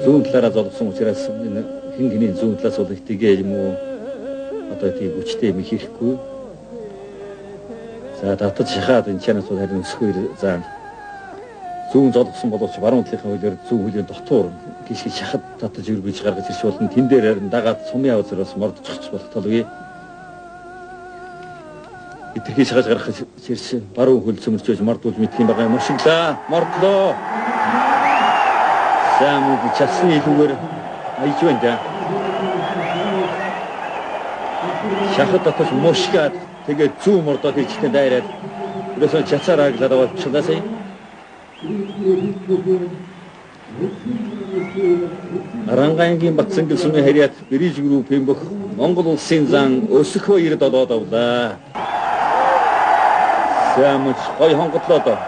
Зүүн талаараа золгосон учраас хэн хэний зүүн талаас бол их тэгээ юм уу одоо тийм хүчтэй юм хийхгүй. За татад шахаад энэ чанаас бол харин өсгөр заана. Зүүн золгосон боловч баруун талынхаа хөлөөр зүүн хөлийн дотор гიშгэж шахад татаж өргөж гаргаж ирж болно. Тэн дээр харин дагаад сумын авзар бас мордчих болох талгүй. Итгэж шахаж гаргах ширш баруун хөл цөмөрчөөж мордуулж мэдх юм байгаа юм шиг да. Мордлоо. Самуг часны илүүгээр аяж байна да. Шахад татаж мушгаад тэгээд зүүн мордоод ирчтэй дайраад ерөөсөө чацаар аглаад авчихлаасай. Арангаангийн Батцангил сумын Хариат Бэриж группийн бүх Монгол улсын зан өсөх баярд олоод авлаа. Самуг гой хонголоо доо.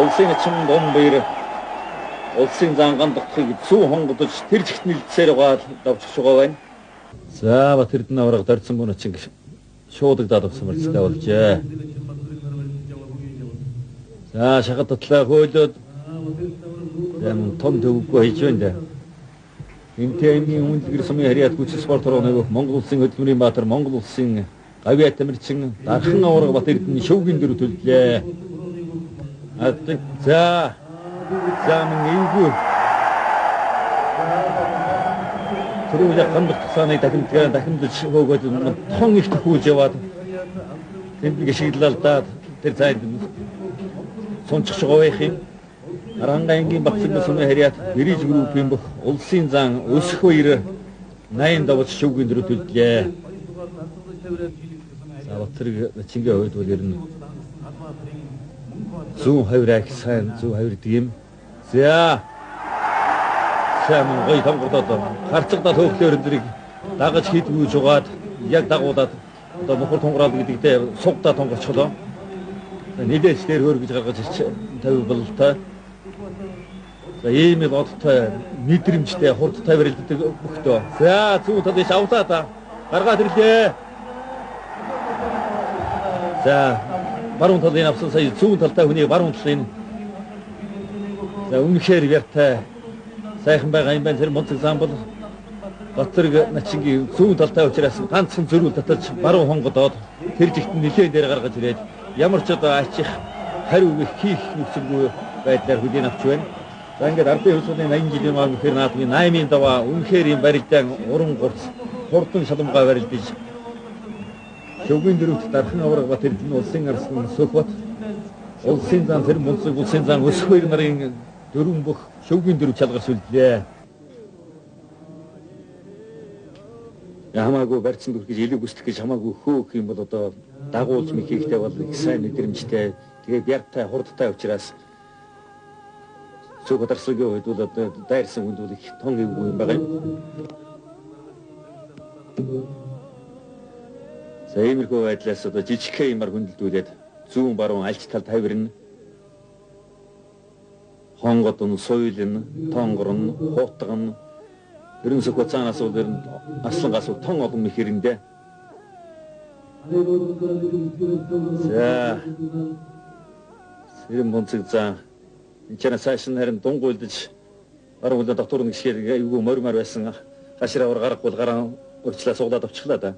Улсын чим дом баяр улсын зан гандахыг зүү хонгодож тэр жигт нэлцээр гаад давчих байгаа байна. За Бат Эрдэнэ авраг дорцсон мөн чинь шуудагдаад авсан мөрцтэй болжээ. За шахад татлаа хөөлөд юм том төвгүй хийж байна да. Энтэйний үнэлгэр сумын Хариат хүч спорт орног Монгол улсын хөдөлмөрийн баатар Монгол улсын гавьяа тамирчин Дархан авраг Бат Эрдэнэ шүүгийн дөрөв төллөө. За замын эвгүй түрүүлээ гандах цааны дахимдж хөөгөөд тон их төхүүлж яваад тэмдэг шийдлэлдаад тэр зайд сончих шогоох юм. Арангаангийн Батцангил сумын Хариат Бэриж группийн бүх улсын зан өсөх баяр 80 давж шүүгийн дөрөв төллөө. За Батцэрэг Чингээ хувьд бол ер нь зүүн хавраг сайн зүүн хаврдаг юм. За сайн гой тонгодод харцагдаад хөөхлөөр өдрийг дагаж хийдгүүж угаад яг дагуулад одоо нөхөр тонгорол гэдэгтэй сугдаа тонгорчлоо. Нийлээч дээр хөөр гэж гаргаж ирч 50 бололтой. За ийм л одтой мэдрэмжтэй хурдтай барилддаг бөхтөө. За зүүн талын авлаа да. Гаргаад ирлээ. За баруун талын авсан сая зүүн талтай хүний баруун талын за үнэхээр яртай сайхан байгаа юм байна. Тэр монцог зам бол Батцэрэг Начингийн зүүн талтай учраас ганцхан зөрүүл таталж баруун хонгодоод тэр жигт нэлээд дээр гаргаж ирээд ямар ч одоо ачих хариу хийх нүцэлгүй байдлаар хөдөө авч байна. За ингээд ардын хөлсөний 80 жилийн маань гэхээр наадмын 8-ын даваа үнэхээр юм барилдаан уран гурц хурдан шалмгаа барилдаж шүүгийн дөрөвт Дархан авраг Бат Эрдэнэ улсын арслан Сүхбаат улсын зан тэр монцог улсын зан өсөх баяр нарын дөрвөн бүх шүүгийн дөрөв чалгар сүлдлээ. Хамаагүй барьсан дүр гэж илүү гүйцэтгэх гэж хамаагүй хөөх юм бол одоо дагуулж мэхийхтэй бол их сайн мэдрэмжтэй тэгээд бяртай хурдтай учраас Сүхбаат арслангийн хувьд бол одоо дайрсан хүнд бол их тон эвгүй юм байгаа юм. За иймэрхүү байдлаас одоо жижигхэн юмар хөндлөлдүүлээд зүүн баруун альч талд хавирна. Хонгод нь, соёл нь, тонгор нь, хуутга нь ерөн Сүхбаатаас бол ер нь аслангаас тон олон мэхэрэндээ. За Сэрэм монцог за энэ цаашин харин дунгуйлдаж баруун хөлөө дотор нэг шигээр эвгүй мормор байсан гашраа гарахгүй гараа өрчлөө суглаад авчихлаа да.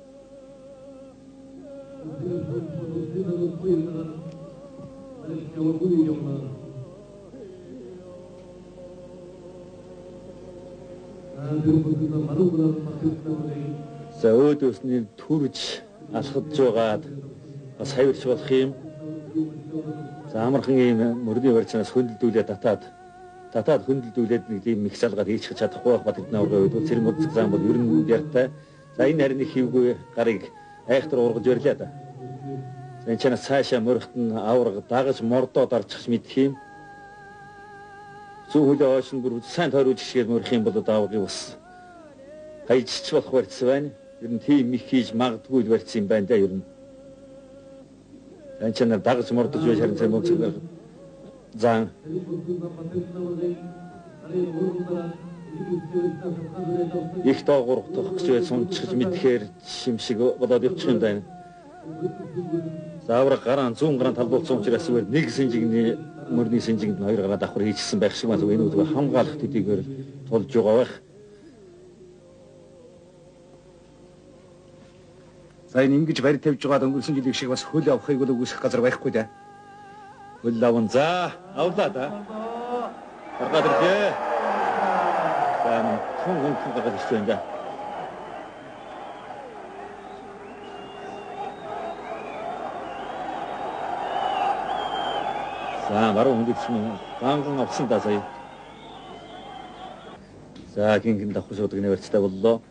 За өөдөөсний төрж алхаж байгаад бас хавирч болох юм. За амархан ийм мөрний барьцаас хөндлөлдүүлээ татаад хөндлөлдүүлээд нэг тийм их салгаад хийчих чадахгүй байх Батэрдэн аврагын үед цэрэг мөцөг зам бол ер нь яртай. За энэ харин их хийвгүй гарыг айхтар ургаж барьлаа да. За энэ чанаас цаашаа мөрөхтөн авраг дагаж мордоо дарчих мэдх юм. Зүүн хөлөө хойш нь бүр сайн тойруулж гişгээр мөрөх юм бол аврагын ус хайжч болох барьцсан байна. Ер нь тийм их хийж магадгүй л барьцсан юм байна да ер нь. Энэ чанаар дагаж мордож байж харин цай мөцөг зан их доогуурах гэж байсан унчих мэдхээр шимшиг болоод явчих юм байна. Заавар гараан зүүн гараан талбуулсан учраас нэг сэнжигний мөрний сэнжигэнд хоёр гараа давхар хийчихсэн байх шиг байна. Энэ үгүй хамгаалах төдийгээр тулж байгаа байх. За энэ ингэж барь тавьж байгаа өнгөрсөн жилийн шиг бас хөл авахыг бол үгүйсэх газар байхгүй да. Хөл аван за авлаа да. Гаргаад ирлээ. За хүн гараад ирсэн юм да. За баруун хөнгөлсөн ганган авсан да сая. За гинхэн давхар шуудаг нэрцтэй боллоо.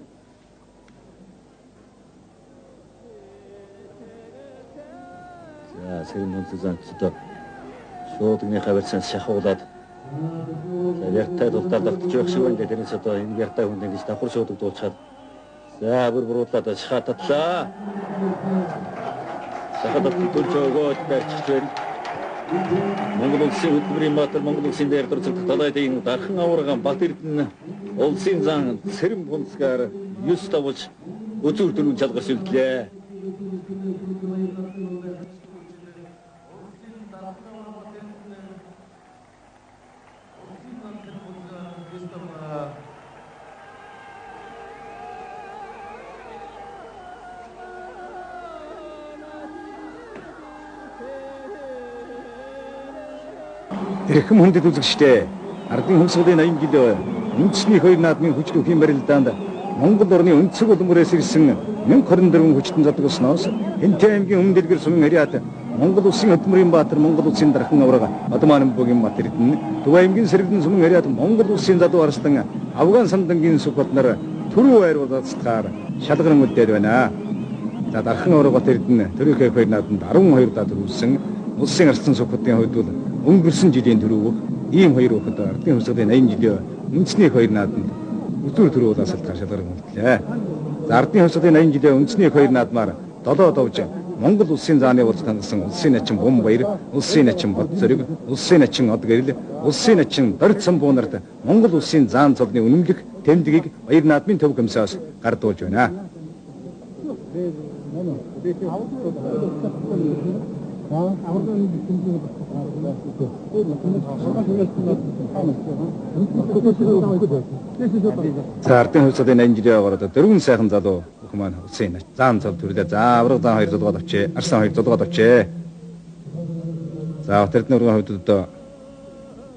За сэрэн мөнцөзөн шуудны хаварцсан шахуулаад яртай дулдаа давтж явах шиг байна. Тэрнээс одоо энэ яртай хүнд ингэж давхар шуудаг дуучаад за буруулаад шахатлаа. Шахатлаа төрж өгөөд барьчих байна. Монгол улсын хөдөлмөрийн баатар Монгол улсын дээр дурцдаг талайдын дархан аварга Батэрдэн улсын зан цэрэн бунцгаар 9 тавж өцөр дөрвөн чалгаж үлдлээ. Эрхэм хүндэт үзэгчдээ ардын хөмсгөлийн 80 жилийн үндэсний хоёр наадмын хүч төвхийн барилдаанд Монгол орны өнцөг улмөрөөс ирсэн 1024 хүчтэн задгалсноос Хэнтэй аймгийн өмнө дэлгэр сумын хариат Монгол улсын хөдөлмөрийн баатар Монгол улсын дархан аварга Бадмаан Бөгийн Батэрдэн Төв аймгийн сэрэгдэн сумын хариат Монгол улсын задуу арстан Афган самдангийн сүхбат нар түрүү айруулцгаар шалгаран үлдээд байна. За дархан аварга Батэрдэн төрийнхөө хоёр наадамд 12 даа төрүүлсэн улсын арстан сүхбатын хувьд бол өнгөрсөн жилийн төрөв ийм хоёр хүүхэд ардын хөмсгөлийн 80 жилийн үндэсний хоёр наадамд өдөр төрүүлээс шалгаран үлдлээ. За ардын хөмсгөлийн 80 жилийн үндэсний хоёр наадмаар 7 довж Монгол улсын зааны улс тангасан улсын начин Бомбаяр, улсын начин Бодзөрөг, улсын начин Одгэрэл, улсын начин Дорцсон буунарт Монгол улсын заан цолны үнэмлэх тэмдгийг баяр наадмын төв комиссаас гардуулж байна. За ардын хөмсгөлийн 80 жилийн аварга дөрвөн сайхан залуу маань улсын заан цол төрлөө. За авраг заан 2 зулгаад авчээ. Арсан 2 зулгаад авчээ. За Батэрдэн аврагын хувьд одоо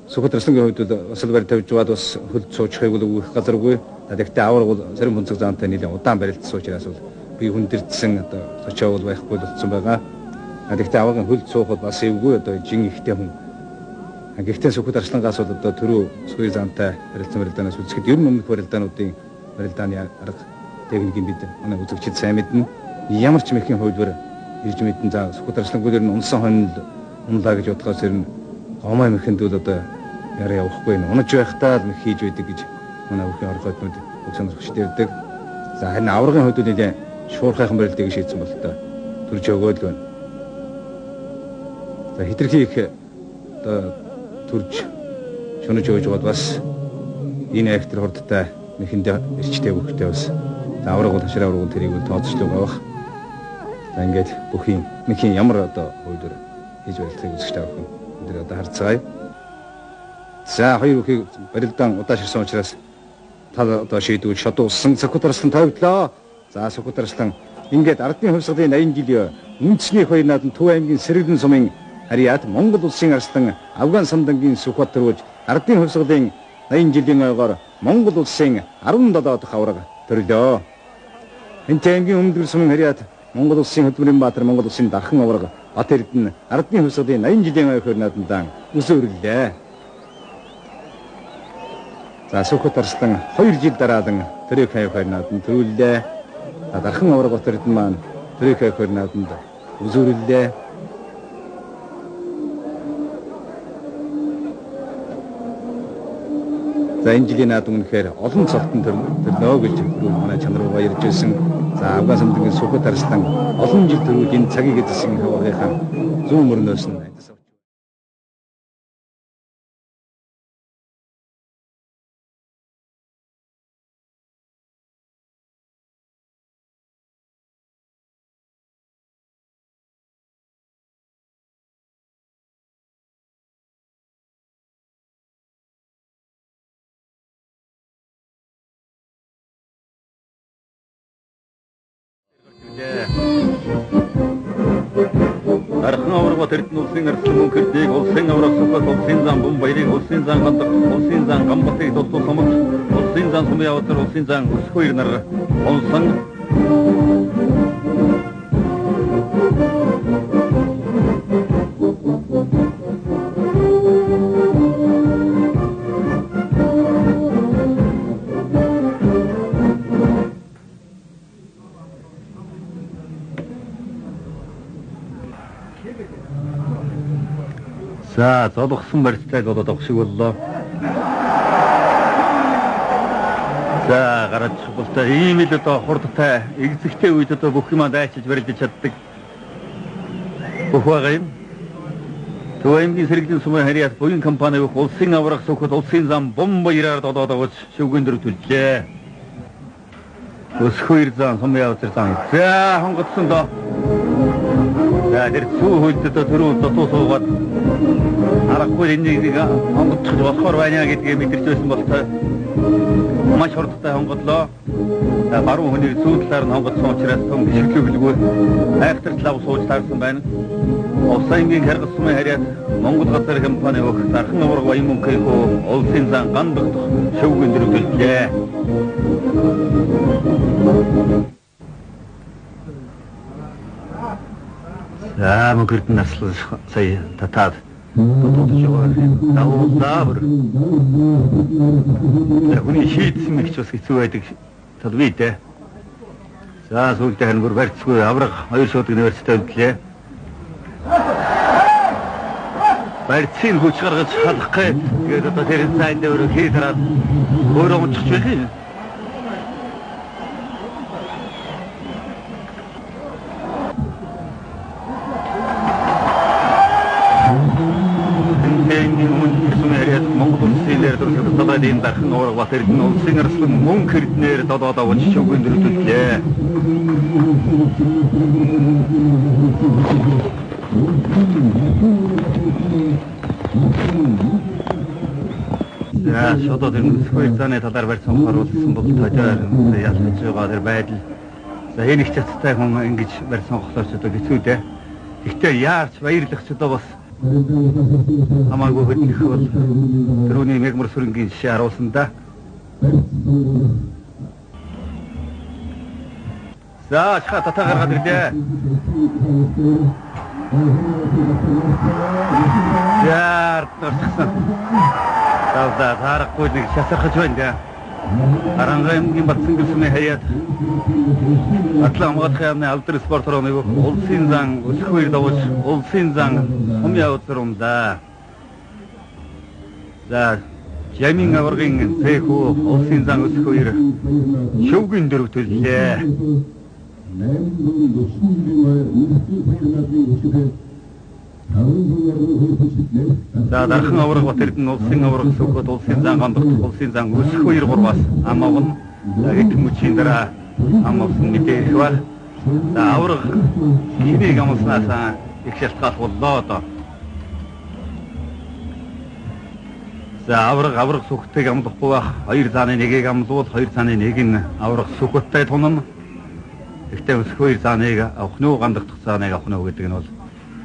Сүхбат Арслангийн хувьд бас барь тавьж байгаад бас хөл цуучихыг бол өгөх газаргүй. Тэгэхдээ авраг бол сэрэн бунцэг заантай нэлээд удаан барилдсан учраас бол би хүндэрдсэн одоо цочоо бол байхгүй болсон байгаа. Тэгэхдээ аврагын хөл цуухад бас эвгүй одоо жин ихтэй хүн. Гэхдээ Сүхбат Арслангаас бол одоо төрөө сүүй заантай барилдаанаас үзэхэд ер нь өмнөх барилдаануудын барилдааны арга техникийн бид манай үзэгчид сайн мэднэ. Ямар ч мэхийн хувьдвар ирж мэднэ. За Сүхбат Арслангууд ер нь унсан хонь унлаа гэж бодгоос ер нь гомой мэхэнд бол одоо яриа явахгүй нь унаж байхдаа л мэх хийж байдаг гэж манай өвхийн оргооднууд өгсөнөрчтэй байдаг. За харин аврагын хувьд нэлээ шуурхайхан барилдыг шийдсэн бол одоо төрж өгөөд байна. За хитрхи их одоо төрж шунаж өгж бод бас энэ айхтар хордтой мэхэндээ эрчтэй хөвгтэй бас авраг бол хашраа авраг тэрийг бол тооцоолж байгаа бах. За ингээд бүхийн мэхийн ямар одоо хувьдэр хийж байлцыг үзэж тавих юм. Тэр одоо харцгаая. За хоёр бүхийг барилдаан удааширсан учраас тал одоо шийдвэл шодуулсан Сүхбат Арслан тавьдлаа. За Сүхбат Арслан ингээд ардын хөмсгөлийн 80 жилийн үндэсний хоёр наадам Төв аймгийн сэрэгдэн сумын хариат Монгол улсын арслан Афган самдангийн Сүхбат төрүүлж ардын хөмсгөлийн 80 жилийн ойгоор Монгол улсын 17 дахь авраг төрлөө. энэ аймгийн өмнөдөр сумын харьяат Монгол улсын хөдөлмөрийн баатар Монгол улсын дархан авраг Бат Эрдэнэ ардны хувьсгалын 80 жилийн ойр надандан өсөрлөө. За Сүхбат Арслан 2 жил дараадан Төрөг хайр нааданд төрүүллээ. Дархан авраг Бат Эрдэнэ маань Төрөг хайр нааданд өсөрлөө. За энэ жилийн наад үнэхээр олон цолтон төрлөө гэж манай чанар руу баярж ирсэн. За Афган самтгийн Сүхбат Арслан олон жил төрүүл энэ цагийг эзэлсэн хаваагийнхаа зүүн мөрнөөс нь Дархан авраг Бат Эрдэнэ улсын арслан мөнхөрдийг улсын авраг Сүхбат улсын зам бум баярыг улсын зам гандаг улсын зам гамбатыг дутуу сомог улсын зам сумын явдал улсын зам өсөх хоёр нар онсон За золгосон барьцтай болоод авах шиг боллоо. За гараж болтой ийм л одоо хурдтай экзэгтэй үед одоо бүх юм дайчилж барьж чаддаг. Бүх байгаа юм. Төвөмгийн сэргээн сумын харьяат буян компани улсын авраг Сүхбат улсын зам бом баяраар додоод авч шүгэн дөрөв төлжээ. Өсөх хоёр зам сумын явцар зам. За хонгоцсон доо. За тэр сүү хөлдөд төрөө дутуу суугаад аргагүй энийг хонгоцох болохоор байна гэдгийг мэдэрч байсан болтой. Маш хурдтай хонгодлоо. За баруун хүний зүүн талаар нь хонгоцсон учраас том гიშгэлгүй айхтар талаа сууж таарсан байна. Улсын харгас сумын харьяат Монгол газар компани өөх дархан авраг баян мөнхийнхөө улсын зам гандах шөвгөн дөрөвлөлээ. За мөнхөрдөн наслан сая татаад тотож яваа. Давуулдаа. Хүний шийдсэн мэгч бас хэцүү байдаг талбайтай. За сүүлдээ харин бүр барьцгүй авраг хоёр шууд университет өглөө. Барьцын хүч гаргаж халах гээд тэгээд одоо тэр сайн дээр хийдраад өөрөө унчих байх юм. Монгол улсын дээр дөрвөн дархан авраг Бат Эрдэнэ улсын арслан мөнх эрдэнээр додоод авч шүгэн дөрөвлөлээ. За шодод энэ заны талаар барьсан харуулсан бол тажаар ялж байгаа тэр байдал. За энэ их цацтай хүн ингэж барьсан болохоор ч одоо хэцүү дээ. Гэхдээ яарч баярлах ч одоо бас хамаагүй хөдлөх бол тэрүүний мегмар сүрэнгийн жишээ харуулсан да. За хата гаргаад ирлээ. Яар тассан. За харахгүй нэг шасархаж байна да. Арангаймгийн Батцэнгэл сумын харьяат Атлан хамгаалахын яамны алдар спорт орныг улсын зан өсөх хоёр давж улсын зан сумын явдал да. За Жамин аваргын зэхүү улсын зан өсөх хоёр шөвгөн дөрөв төллээ. За дархан авраг Бат Эрдэнэ улсын авраг Сүхбат улсын зан гандах улсын зан өсөх хоёр гурваас ам авна. За эдгээр мөчийн дараа ам авсан мэдээлэх ба. За авраг химиг амснаас их шалтгаалх боллоо одоо. За авраг Сүхбатыг амлахгүй байх. Хоёр зааны нэгийг амлуул, хоёр зааны нэг нь авраг Сүхбаттай тунна. Гэхдээ өсөх хоёр зааныг авах нь гандах зааныг авах нь гэдэг нь бол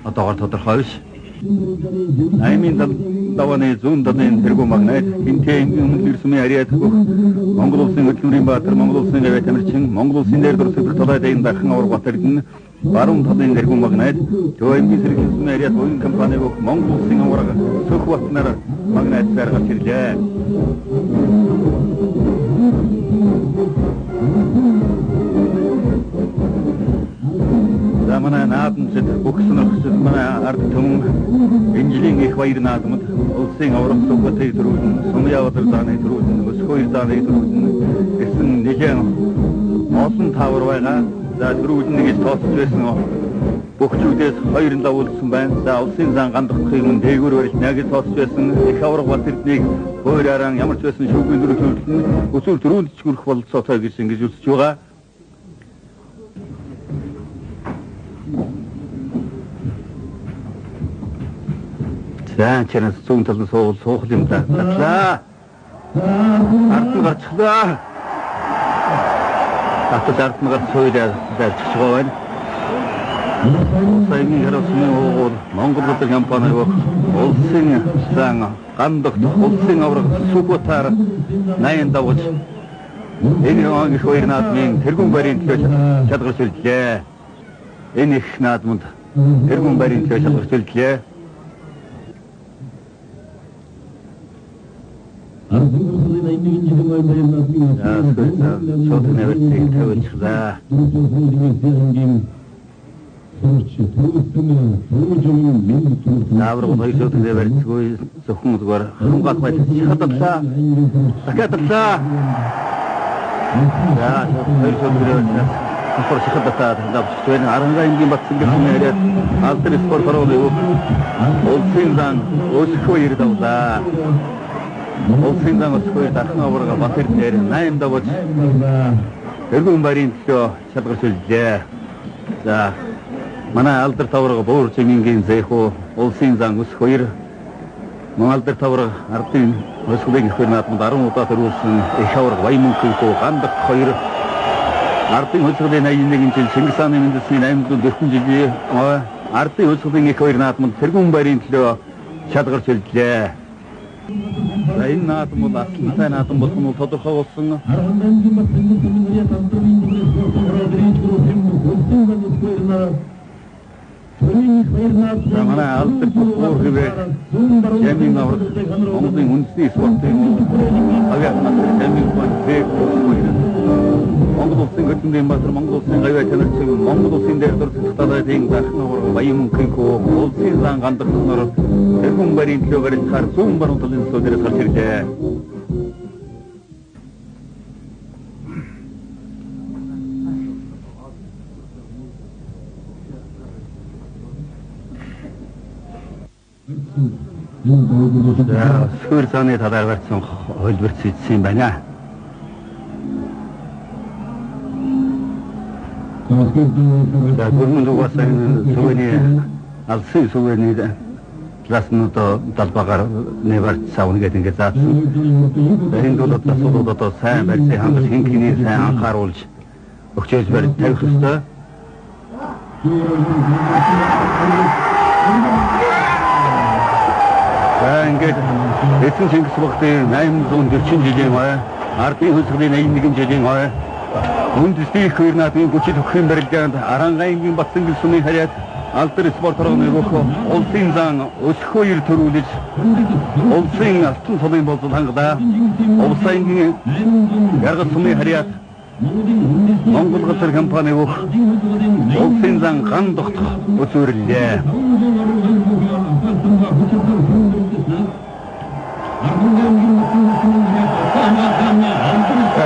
одоогоор тодорхой биш. Наймын даваны зүүн далын тэргүү магнайд хинтээ өмнө ирсмийн ариад Монгол улсын хөдөлмөрийн баатар, Монгол улсын авиа тамирчин, Монгол улсын дээр дурсагдар талайдын дархан авраг батэрдэн баруун талын тэргүү магнайд ТОМ-ийн сэргийлсэн ариад буян компани Монгол улсын авраг Цөх батнаар магнайд заргаж ирлээ. Замана наадамчид бүгснэрхсэл манай ард түмэн инжилийн их баяр наадамд улсын аврах сүгтэй төрүүлэн сумьяавдар зааны төрүүлэн өсхөөр зааны төрүүлэн гэсэн нэгэн олон тавар байгаа. За төрүүлэн нэгээс тооцож байсан бүгчүүдээс хоёрын давуулсан байна. За улсын зан гандахын өмнө дээгүүр барилт нэгээс тооцож байсан их аврах батэрднийг өөрөөрөө ямар ч байсан шүүхийн дөрөв төлөвлөн өсвөр төрүүлж хүрэх бололцоотой гэж ингэж үзэж байгаа. За чанаас зүүн талд суух юм да. За. Ард нь гарчлаа. Атад гарч суугаад зарчих байгаа байна. Саяны харасны уур Монгол улсын компани улсын сан гандагт улсын авраг сүхбатаар 80 давж энэ он их хоёр наадмын тэргүүн барийн төлөө шалгарч ирлээ. Энэ их наадманд тэргүүн барийн төлөө шалгарч ирлээ. Шот нэвэртийг тавьчихлаа. Наавраг хоёр шот нэвэртгүй зөвхөн зүгээр хамгаалах байдал шататлаа. Дахиадлаа. За хоёр шот нэвэртээ спорт шататлаа давчгүй арангаангийн батсан гэсэн нэрээр алдар спорт орооны улсын зан өсөхөө ирдавлаа. Улсын зан өсөхөө дархан аврага батэр дээр 8 давж тэргүүн барийн төлөө шалгарч ирлээ. За манай алдар таврага буур жингийн зэхүү улсын зан өсөхөө манай алдар таврага ардын өсөхөгийн их наадмад 10 удаа төрүүлсэн их аврага Баямөнхийнхөө гандах хоёр ардын өсөхөгийн 81 жил Чингис хааны үндэсний 840 жилийн ардын өсөхөгийн их хоёр наадмад тэргүүн барийн төлөө шалгарч ирлээ. За энэ наадам бол асалтай наадам болсон нь тодорхой болсон. За манай алдар буур хэвээр ямин авраг Монголын үндэсний спортын авиахан ямин баатар Монгол улсын хөдөлмөрийн баатар Монгол улсын авиа тамирчин Монгол улсын дээр дурсагч талайдын дархан авраг Баямөнхийнхөө улсын зан гандахнаар тэргүүн барийн төлөө барилдахаар зүүн баруун талын төслүүдээс гарч ирлээ. За сүүр заны талаар барьсан хөлбөрт хийсэн юм байна. За гүрмэн дугасан сүүний алсын сүүний класснуудаа талбагаар нэвэрч савна гэдэг ингээд заасан. Энэ дулаат асуудлуудаа сайн барьсан хангаж хинхний сайн анхааруулж өгчөөж барь тавих ёстой. За ингээд эцэн Чингис багтын 840 жилийн ардын хөсгөлийн 81 жилийн үндэсний их хоёр наадмын хүчит өгөхийн барилдаанд арангаангийн батсан гисүний харьяат алдар спорт орооны улсын зан өсөхөө ир төрүүлж улсын алтан цолын болцол хангадаа улсын яргал сумын харьяат Монгол улсын компани улсын зан гандахт өсвөрлөө.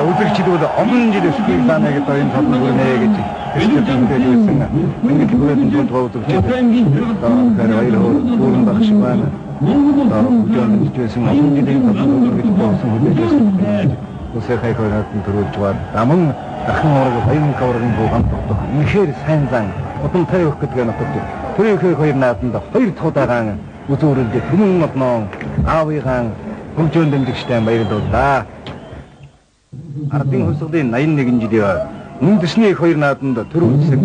Үзэгчдүүд олон жил өсөхийг санаа гэдэг энэ тодорхой нэ гэж хэлж байсан. Ингээд бүрэн тодорхой үзэгчд баяр хөөрөн багш байна. Бүгд жишээсэн олон жилийн тодорхой гэж болсон хүлээж үсээ хайхаараад төрүүлж байна. Аман дахин орог баян каврын бууган тогтох. Ихэр сайн зан удамтай өгөх гэдэг нь тогтдог. Төрийн хоёр нааданд хоёр цуудагаан үзүүрэлд түмэн одноо аавыгаан хөгжөөн дэмжигчтэй баярлууллаа. Ардын хөсгөлийн 81 жилийн үндэсний их хоёр нааданд төрүүлсэн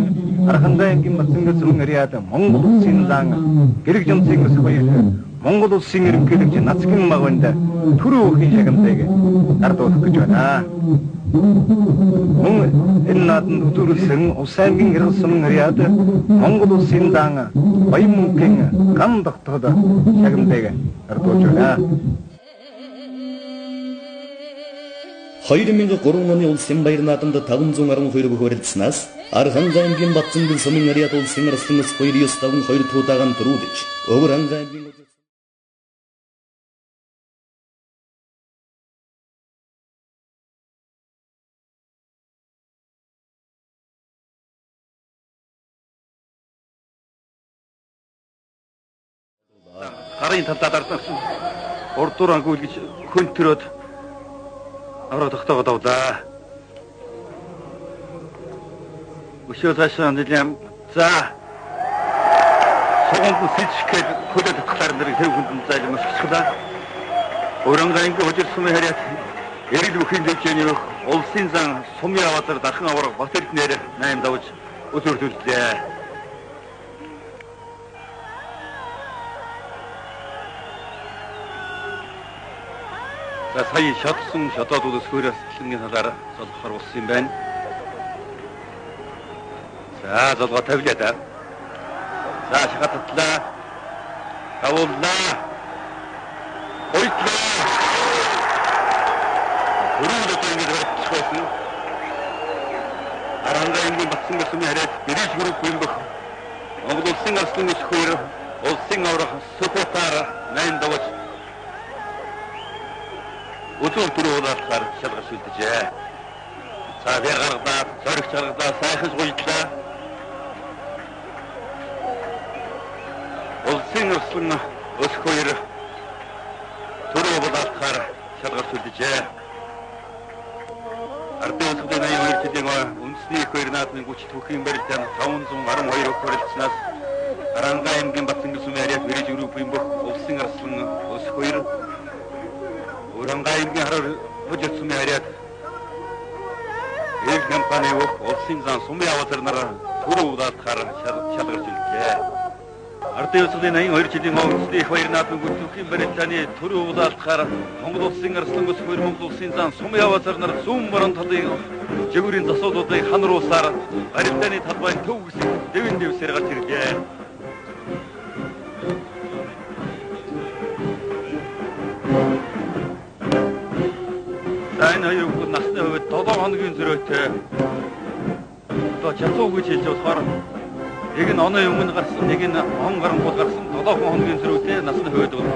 Архандай аймгийн Батцангэрсрын ариад Монгол улсын зан гэрэг жамцын өс хоёр Монгол улсын ерөнхийлөгч Нацгийн магванд төрөө өхийн шагналтыг дардуулах гэж байна. Мөн энэ нааданд төрүүлсэн Улс аймгийн гэрэг сумын ариад Монгол улсын зан Баян-Мөнхийн ган тогтоход шагналтыг дардуулж байна. 2003 оны улсын баяр наадамд 512 бүх барилдсанаас Архангай аймгийн Батцангэр сумын ариад улсын арслан ус хоёр ёс таван 2 туудагаан төрүүлж Өвөр Хангай аймгийн Гарын талдаа дардсан урдуур ангуул гэж хөн төрөөд авраа тогтоогод авлаа. Өшөө цаашаа нэлэм за согонд сэлчгээд хөдөлт талаар нэр хэв хүнд зайлмаш гисгэлээ. Өрөнгөний хожир сумын хариат эрэл бүхийн дэвжээний улсын зан сумын аваатар дархан авраг бат эрднэр 8 давж өсвөрлөлөө. За сая шатсан шатаадуудаас хөрөөс хэлнгийн талаар залхахаар болсон юм байна. За залгаа тавилаа да. За шататлаа. Тавууллаа. Ойтлаа. Хөрөөд ингэж байсан. Архангай аймгийн Батцангэр сумын хариад гэрэж гүрэг бимбэх Монгол улсын арслан ус хоёр улсын аврах супортаар 8 давж өдөр төрөөлөөр шалгаж үлдэжээ. За вяргадаа зоригч гаргадаа сайхан гуйдлаа. Улсын арслан ус хоёр төрөөлөөр шалгаж үлдэжээ. Ардын улсын аян үржлийн үндэсний их хоёр наадмын хүч түүхийн барилдаанд 512 хүрэлцснээс Архангай аймгийн Батцангэр сумын ариад гэрэж гүрэг бимбэх улсын арслан ус хоёр Өрөнгөний аймгийн хараар хожир сумын ариад эл компани улсын зан сумын аваатар нараа төрөө удаалтахаар шалгарч үлдлээ. Ардын улсын аян 2 жилийн өмнөсний их баяр наадмын хүч түүхийн барилдааны төрөө удаалтахаар Монгол улсын арслан ус хоёр Монгол улсын зан сумын аваатар нар зүүн морон талын жигүүрийн засуудуудыг ханаруулсаар барилдааны талбайн төв хэсэг дэвэн дэвсээр гарч ирлээ. Энэ хоёр хүүхэд насны хувьд 7 хоногийн зөрөөтэй одоо чацуу гэж хэлж болохоор нэг нь оны өмнө гарсан, нэг нь он гарангуул гарсан 7 хоногийн зөрөөтэй насны хувьд бол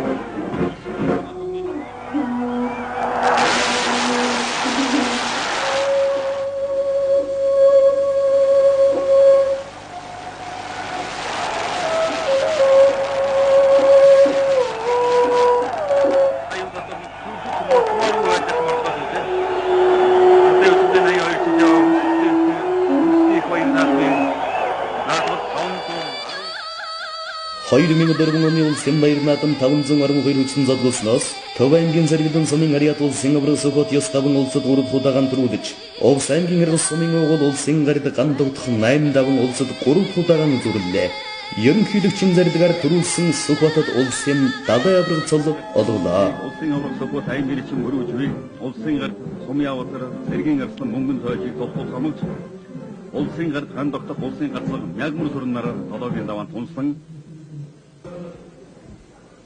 оны улсын баяр наадам 512 хүчтэн зодголсноос Төв аймгийн Саргилэн сумын ариад улсын авраг сөхөт ёс таван улсад 3 туудагаан төрүүлж Овс аймгийн Эргэл сумын угол улсын гарид ган тогтох 8 даван улсад 3 туудагаан зүрлээ. Ерөнхийлөгчийн зарилгаар төрүүлсэн Сүхбатад улсын далай авраг цол олголоо. Улсын авраг Сүхбат аймгийн чин өрөөж буй улсын гарид сумын аврагаар сэргийн арслан мөнгөн тоожийг толгой хамгаалж улсын гарид ган тогтох улсын гацлаг мягмар төрнөр 7-гийн даваан тунсан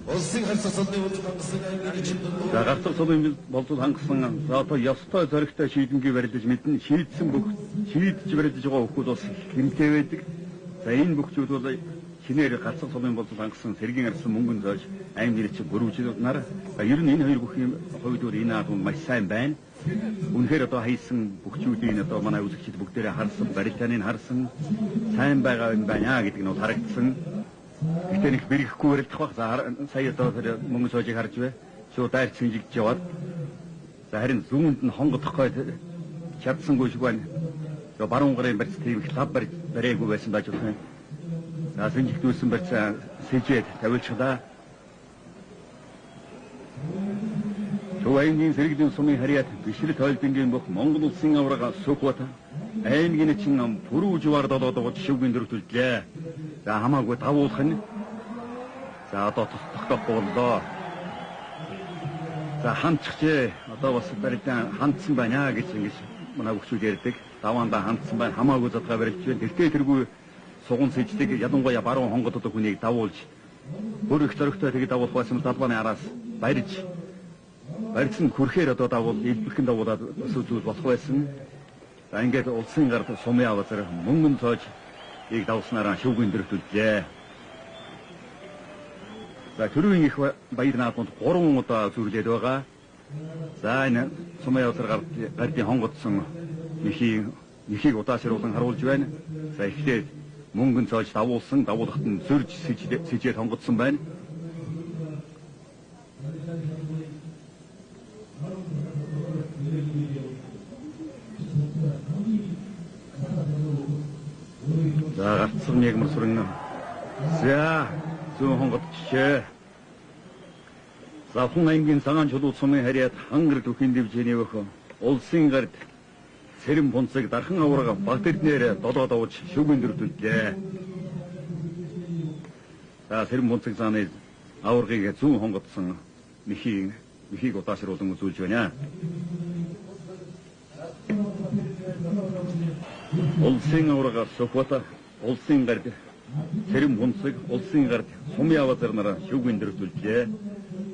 Улсын харьцаа салны болж хангасан аймгийн чимдэн за гацлаг цолын болцол хангасан за одоо ёстой зоригтой шийдэмгий барилдаж мэднэ шийдсэн бүх шийдэж барилдаж байгаа хүмүүс бас хэмтэй байдаг. За энэ бүхчүүд бол шинээр гацлаг цолын болцол хангасан сэргийн арслан мөнгөн тоож аймгийн чин гөрөвчд нар ер нь энэ хоёр бүхийн хувьд бол энэ аадмын маш сайн байна. Үнэхээр одоо хайсан бүхчүүдийн одоо манай үзэгчид бүгдээрээ харсан, барилдааны харсан, сайн байгаа юм байна гэдэг нь харагдсан. Гэтэ нэг бэрхэхгүй барилдах баг. Сая одоо мөнгө соожийг харж бай. Шууд дайр цэнжигдэж яваад. За харин зүүнд нь хонгодохгүй чадсангүй шиг байна. Тэгээ баруун гарын барьц тийм их лав барьаагүй байсан байж болох юм. За цэнжигдүүлсэн барьц сэжээд тавилчлаа. Аймгийн сэргэлийн сумын харьяат бишрэл тойлдонгийн бүх Монгол улсын аварга Сүхбат аймгийн чин пүрүү живаар долоодогч шивгийн дөрвөлдлээ. За хамаагүй давуулах нь. За одоо тогтохгүй боллоо. За хандчихжээ. Одоо бас барилдаан хандсан байна гэж ингэж манай хүчүүд ярьдаг. Даваандаа хандсан байна. Хамаагүй задгаа барилж байна. Тэртээ тэргүй суган сэждэг ялангуяа баруун хонгод одоо хүнийг давуулж бүр их зоригтой тэгээд давуулах байсан талбайны араас барьсан хүрхээр одоо давуул илбэрхэн давуулаад зүйл болох байсан. За ингээд улсын гарт сумын авазар мөнгөн цоож ийг давснараа шүүгийн дөрөвтүүлжээ. За төрийн их баяр наадманд 3 удаа зүрлээд байгаа. За энэ сумын авазар гардын хонгодсон нэхийг удаашруулан харуулж байна. За ихлээр мөнгөн цоож давуулсан давуулахад нь зөрж сэжээд хонгодсон байна. За гацсан ягмар сүрэн. За зүүн хонгодчихжээ. Завхан аймгийн цагаан чулуу сумын харьяат хангар төхийн дэвжээний өхөө улсын гард Сэрэм бунцыг дархан аварга Батэрднээр долоод авч шүүгийн дөрвөлдлээ. За Сэрэм бунцыг зааны аваргыг зүүн хонгодсон нэхийг удаашруулан үзүүлж байна. Улсын аварга Сүхбат улсын гард Сэрэм бунцыг улсын гард сумын авазар нараа шүүгийн дөрвөлдлээ.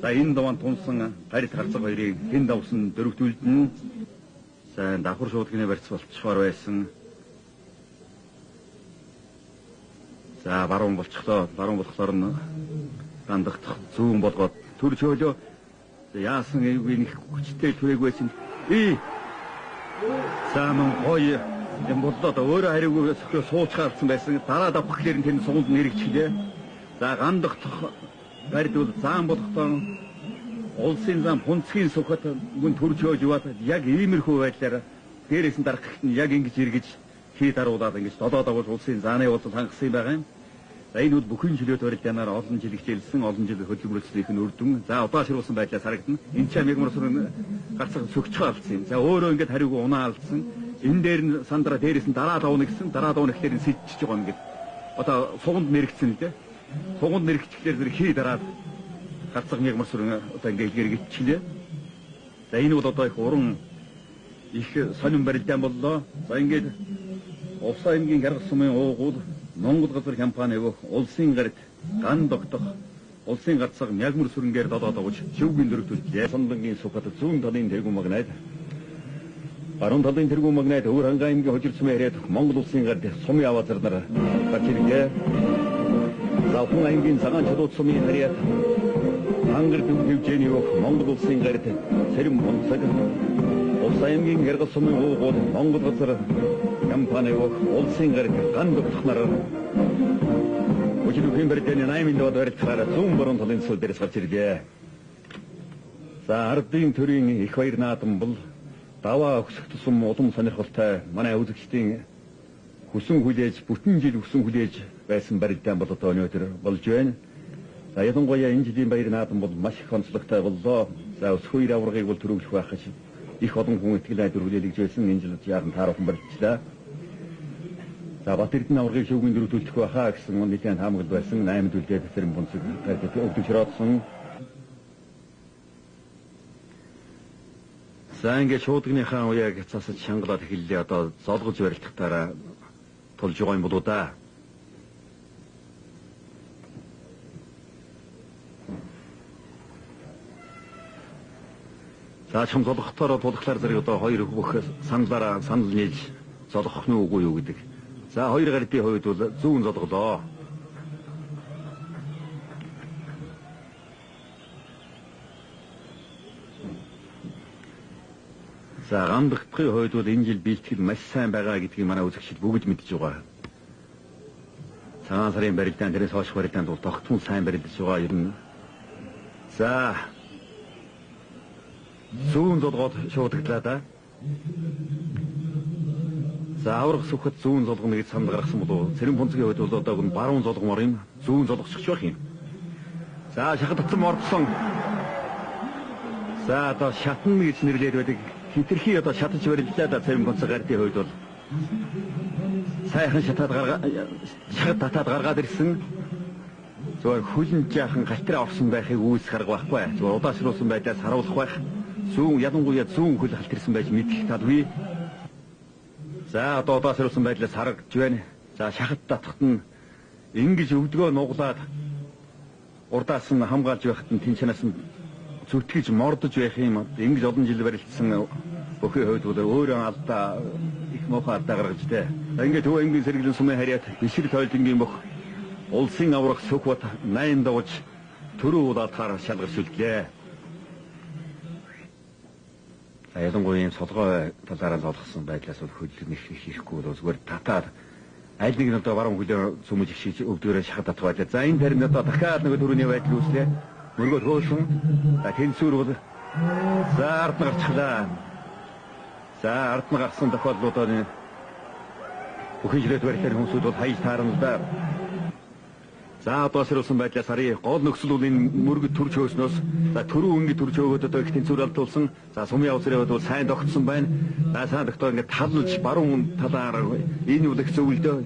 За энэ даван тунсан гард харцаг хоёрыг хэн давсан дөрвөлдөн. За давхар шуудганы барьц болчихоор байсан. За баруун болохлоор нь гандагдах зүүн болгоод төр чөөлөө яасан эвгүй нэг хүчтэй түрээг байсан. За мөн гоё юм боллоо өөрөө хариугүй сөхөө суучгаалсан байсан. Дараа давхар гэхээр тэнд суунд нэрэгчлээ. За гандагдах барьд бол заан болохлоо улсын зам хүнцгийн сухат мөн төрж хөөж яваад яг иймэрхүү байдлаар дээрээс нь дарахт нь яг ингэж эргэж хий даруулаад ингэж долоод авал улсын зааны уулзалт хангасан байгаа юм. За энэ бол бүхэн чөлөөт барилдаанаар олон жил хичээлсэн, олон жил хөдөлмөрлөлтийн үр дүн. За удаашруулсан байдлаас харагдана. Энэ ч ягмар сүрэн гарцах сөгчгөө алдсан юм. За өөрөө ингэж хариугүй унаа алдсан. Энэ дээр нь сандраа дээрээс нь дараа давна гэсэн, дараа давна гэхээр сэжиж байгаа юм гээд. Одоо суганд нэрэгцэн л дээ. Суганд нэрэгчлэр зэрэг хий дараад гарцах ягмар сүрэн одоо ингэж гэргитчлээ. За энэ бол одоо их уран их сонин барилдаан боллоо. За ингэж Улс аймгийн Гаргас сумын уугуул Монгол газар компани өгөх улсын гард ган тогтох улсын гарцаг мягмар сүрэнгээр долоод авч шүүгийн дөрвөлдлээ. Сонлонгийн Сүхбат зүүн талын тэргүүн магнайд баруун талын тэргүүн магнайд өөр ханга аймгийн хожир сумын харьяат Монгол улсын гард сумын авазар нар гарч ирлээ. Завхан аймгийн цагаан чулуу сумын харьяат хангар төвжээний өгөх Монгол улсын гард Сэрэм бунцаг Улс аймгийн Гаргас сумын уугуул Монгол газар компани өгөх улсын гард ган тогтох нар өчигдөр барилдааны 8-нд доод барилдахаараа зүүн баруун талын төсөл дээрээс гарч ирлээ. За ардын төрийн их баяр наадам бол даваа өгсөх тусам улам сонирхолтой манай үзэгчдийн хүсэн хүлээж бүтэн жил хүсэн хүлээж байсан барилдаан бол одоо өнөөдөр болж байна. За ялангуяа энэ жилийн баяр наадам бол маш их онцлогтой боллоо. За өсөх үеийн аваргыг бол төрүүлэх байх гэж их олон хүн итгэл найдвар хүлээлгэж байсан. Энэ жил яаран тааруулсан барилчлаа. За Батэрдэн аваргыг шүүгийн дөрвөлдөх байхаа гэсэн нэгэн хаамгал байсан. 8 дүлдээд Сэрэм бунцэг гардаг өвдөж роодсон. За ингээд шуудгийнхаа уяаг цаасаж шангалаад эхэллээ. Одоо золгож барилдахтаараа тулж байгаа юм болоо да. За чам золгохтоор тулахлаар зэрэг одоо хоёр бүх саналаараа санал нийлж золгох нь үгүй юу гэдэг. За хоёр гардын хувьд бол зүүн золголоо. За гандагдахын хувьд бол энэ жил бэлтгэл маш сайн байгаа гэдгийг манай үзэгчид бүгд мэдж байгаа. Цагаан сарын барилдаан дээрээс хойш барилдаанд бол тогтмол сайн барилдаж байгаа юм. За зүүн золгоод шуудаглаа да. За аварга Сүхбат зүүн золгоно гэж санд гаргасан болов. Сэрэм бунцгийн хувьд бол одоо баруун золгомоор юм. Зүүн золгочих байх юм. За шахалтсан мордсон. За одоо шатна гэж нэрлээд байдаг хитрхи одоо шатаж барилдаад царим гонцог гардын хувьд бол сайхан шахад татаад гаргаад ирсэн. Зөвхөн хүлэн жаахан галтраа орсон байхыг үүсэх арга байхгүй. Зөвхөн удаашруулсан байдлаас харуулах байх. Зүүн ялангуяа зүүн хөл халтэрсэн байж мэдэх талгүй. За одоо удаашруулсан байдлаас харагдж байна. За шахад татахт нь ингэж өвдгөө нуглаад урдаас нь хамгаалж байхад нь тэнцэнээс нь зүтгэж мордож байх юм. Ингэж олон жил барилдсан бүхий хувьд бол өөрөө алдаа их мохоо алдаа гаргаж дээ. Ингээд төв ангийн сэргэлэн сумын харьяат бишрэг тойлонгийн бөх улсын аврах Сүхбат 8 давж төрөө удаатахаар шалгарч үлдлээ. Ялангуяа солгоо талаараа л олгосон байдлаас бол хөдөлгөөн их хийхгүй бол зүгээр татаад аль нэг нь одоо баруун хөлөө цөмөж их шиж өвдгөрөө шахаад татах байлаа. За энэ тарин одоо дахиад нэг төрөний байдал үүслээ. Мөргөө хөөсөн. Тэнцвэр бол за ард нь гарчлаа. За ард нь гарсан тохиолдлуудаар бүхэн жилэт барилтын хүмүүсүүд бол хаяж таарамдаа. За одоо сэрүүлсэн байдлаас харъя. Гол нөхцөл бол энэ мөргөд төрж хөөснөөс за төрөө ингээд төрж өгөөд одоо их тэнцвэр алдуулсан. За сумын явцраад бол сайн тогтсон байна. За сайн тогтоо ингээд талж баруун талаар энэ үл их зөвлөдөө.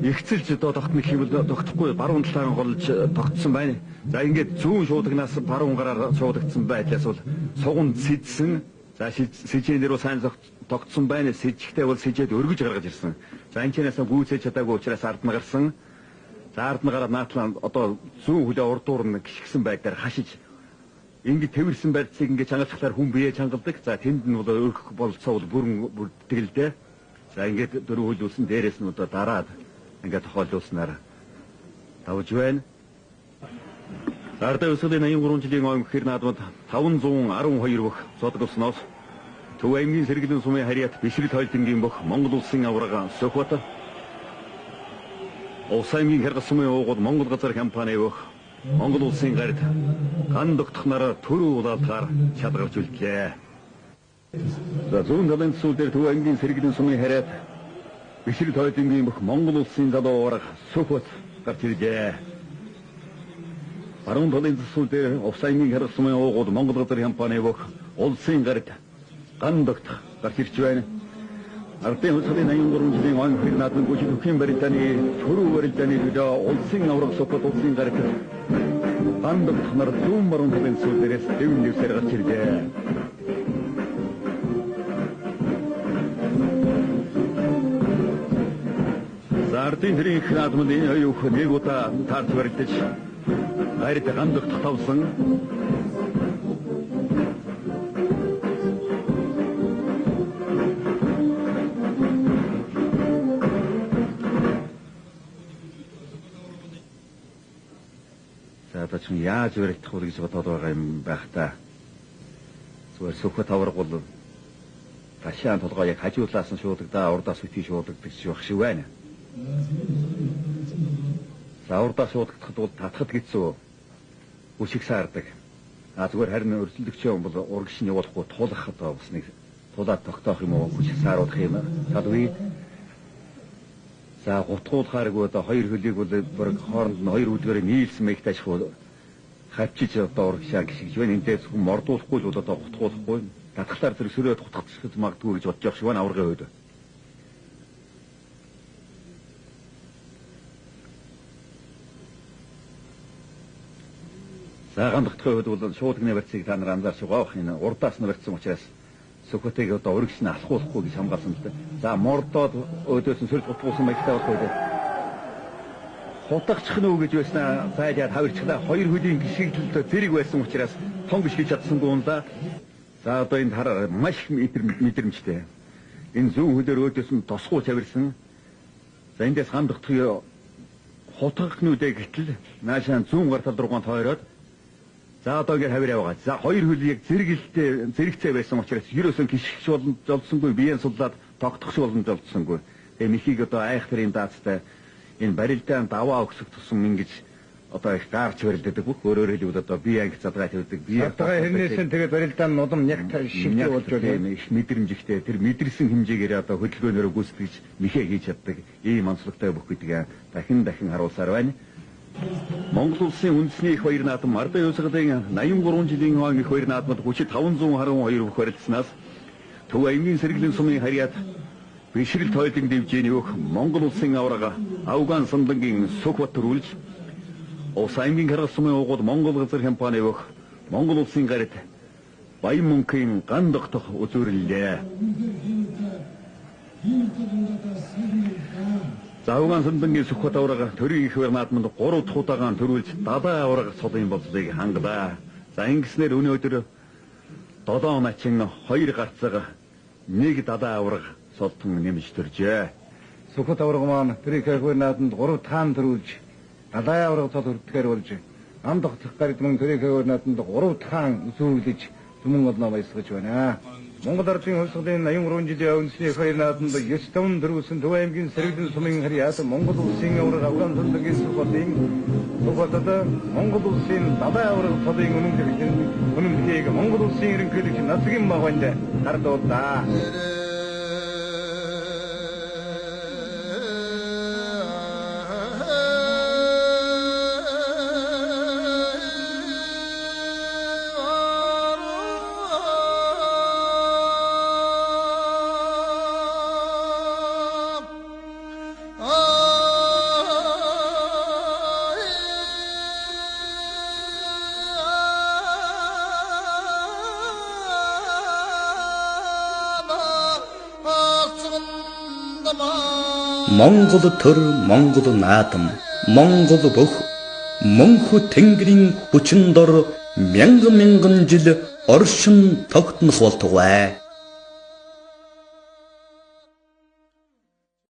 Игцэлж одоо тогтно гэх юм бол тогтохгүй баруун талаар голж тогтсон байна. За ингээд зүүн шуудагнаас баруун гараар шуудагдсан байдлаас бол суган сэдсэн. За сэжээнээр бол сайн тогтсон байна. Сэжигтэй бол сэжээд өргөж гаргаж ирсэн. За энэчнээс гүйцээж чадаагүй учраас ард нь гарсан. За ард нь гараад наатлаа одоо зүүн хөлөө урдуур нь гიშгсэн байдлаар хашиж ингээд тэрсэн байдлыг ингээд чангалцахлаар хүн бие чангалдаг. За тэнд нь бол өргөх болцоо бол бүрэн бүртгэлдээ. За ингээд дөрөв хөлүүлсэн дээрээс нь одоо дараад ингээд тохиолдуулснаар давж байна. Ардаа өсөлийн 83 жилийн ойн гэхэр наадмад 512 бүх зодголсноос Төв аймгийн сэргэлэн сумын харьяат бишрэг тойлонгийн бүх Монгол улсын авраг Сүхбат Улс аймгийн хэрэг сумын уугууд Монгол газар компани бүх Монгол улсын гард ган догтохноор төрөө улаалтаар шалгарч үлдлээ. За зүүн талын төсөл дээр Төв аймгийн сэргэлэн сумын харьяат бишрэг тойлонгийн бүх Монгол улсын залуу авраг Сүхбат гарч ирлээ. Баруун талын төсөл дээр Улс аймгийн хэрэг сумын уугууд Монгол газар компани бүх улсын гард ган догтох гарч ирж байна. Ардын хөсөлийн 83 жилийн ойн хэрэг наадмын гүйцэтгэх төвхийн барилдааны төрөө барилдааны төлөө улсын авраг Сүхбат улсын гард ган догтохноор зүүн баруун талын төсөл дээрээс дэвн дэвсээр гарч ирлээ. За ардын тэрийн их наадмын энэ хоёр бүх нэг удаа таарч барилдаж гард ган догтох тавсан. Чин яаж баригдах вэ гэж бодоод байгаа юм байх та. Зүгээр Сүхбат авраг бол ташаан толгой яг хажуулаас нь шуудагдаа урдаас үтгий шуудагдаг байх шиг байна. За урдаас шуудагдахад бол татхад гэсэн үсэг саардаг. Зүгээр харин өрсөлдөгчөө бол урагш нь явуулахгүй тулах одоо бас нэг тулаад тогтоох юм уу хүч сааруулах юм талгүй. За гутгуулахааргүй одоо хоёр хөлийг бол бүрэг хооронд нь хоёр үлгээрээ нийлсэн мэйг ташхуу хавчиж одоо урагшаа гიშгэж байна. Эндээс хүн мордуулахгүй л бол одоо гутгуулахгүй. Татхлаар зэрэг сөрөөд гутгах магадгүй гэж бодож явах шиг байна аврагын үед. За гандахтын үед бол шуудгны барьцыг та нар анзаарч байгаа. Энэ урдаас нь барьцсан учраас Сүхбатыг одоо урагш нь алхуулахгүй гэж хамгаалсан л да. За мордоод өөдөөс нь сөрж гутгуулсан маягтай болох үед хутагчих нь үү гэж байснаа зайлаад хавирчлаа. Хоёр хөлийн гიშгэлтэлд зэрэг байсан учраас тон гიშгэж чадсангүй юм да. За одоо энэ хараа маш мэдрэмжтэй. Энэ зүүн хөлөөр өөдөөс нь тосгоо цавирсан. За эндээс гандахтын хутгах нүдэ гэтэл наашаа зүүн гар тал руугаа тойроод за одоо ингэ хавир яваа. За хоёр хөл яг зэрэгцээ байсан учраас ерөөсөн гიშгч болон жолсонгүй биеэн судлаад тогтохч болон жолсонгүй. Тэгээ михийг одоо айхтрын даацтай энэ барилдаан даваа өгсөх тусам ингэж одоо их гаарч барилдадаг бүх өөрөөр хэлбэл одоо бие анги задгаа тавьдаг. Бие одоо хэрнээс нь тэгээд барилдаан нодом яг шигтэй болж байна. Их мэдрэмжтэй тэр мэдэрсэн хэмжээгээр одоо хөдөлгөөнөөр гүйцэтгэж михээ хийж чаддаг ийм онцлогтой бүх гэдгээ дахин харуулсаар байна. Монгол улсын үндэсний их баяр наадам Ардаа Явсгалын 83 жилийн он их баяр наадмад хүчит 512 бүх барилдсанаас Төв аймгийн сэргэлийн сумын харьяат бишрэл тойлын дэвжээний өөх Монгол улсын аврага Авган Сандангийн Сүхбат төрүүлж Ус аймгийн харгас сумын уугууд Монгол газар компани өөх Монгол улсын гарит Баян мөнхийн ган догтох үзүүрлээ. Завган Сандангийн Сүхбат аврага төрийн их баяр наадманд 3 дахь удаагаан төрүүлж дадаа аврага цодын болцыг хангалаа. За ингэснээр өнөөдөр 7 начин 2 гарцага нэг дадаа аврага солтон нэмж төржээ. Сүхбат аврага маань төрийн их баяр наадамд 3 таан төрүүлж дадаа аврага цод хүрдэхээр болж ам догтох гарит мөн төрийн их баяр наадамд 3 таан үзүүлж түмэн олноо баясгаж байна. Монгол Ардын хувьсгалын 83 жилийн үндэсний их баяр наадамд 9 төрүүлсэн Төв аймгийн сэргэлийн сумын харьяат Монгол улсын аврага Авган Сандангийн Сүхбатад Монгол улсын дадаа аврага цодын үнэмлэхийг Монгол улсын ерөнхийлөгч Нацгийн Маганд гардууллаа. Монгол төр, Монгол наадам, Монгол бөх мөнхө тэнгэрийн хүчин дор мянган жил оршин тогтнох болтугай.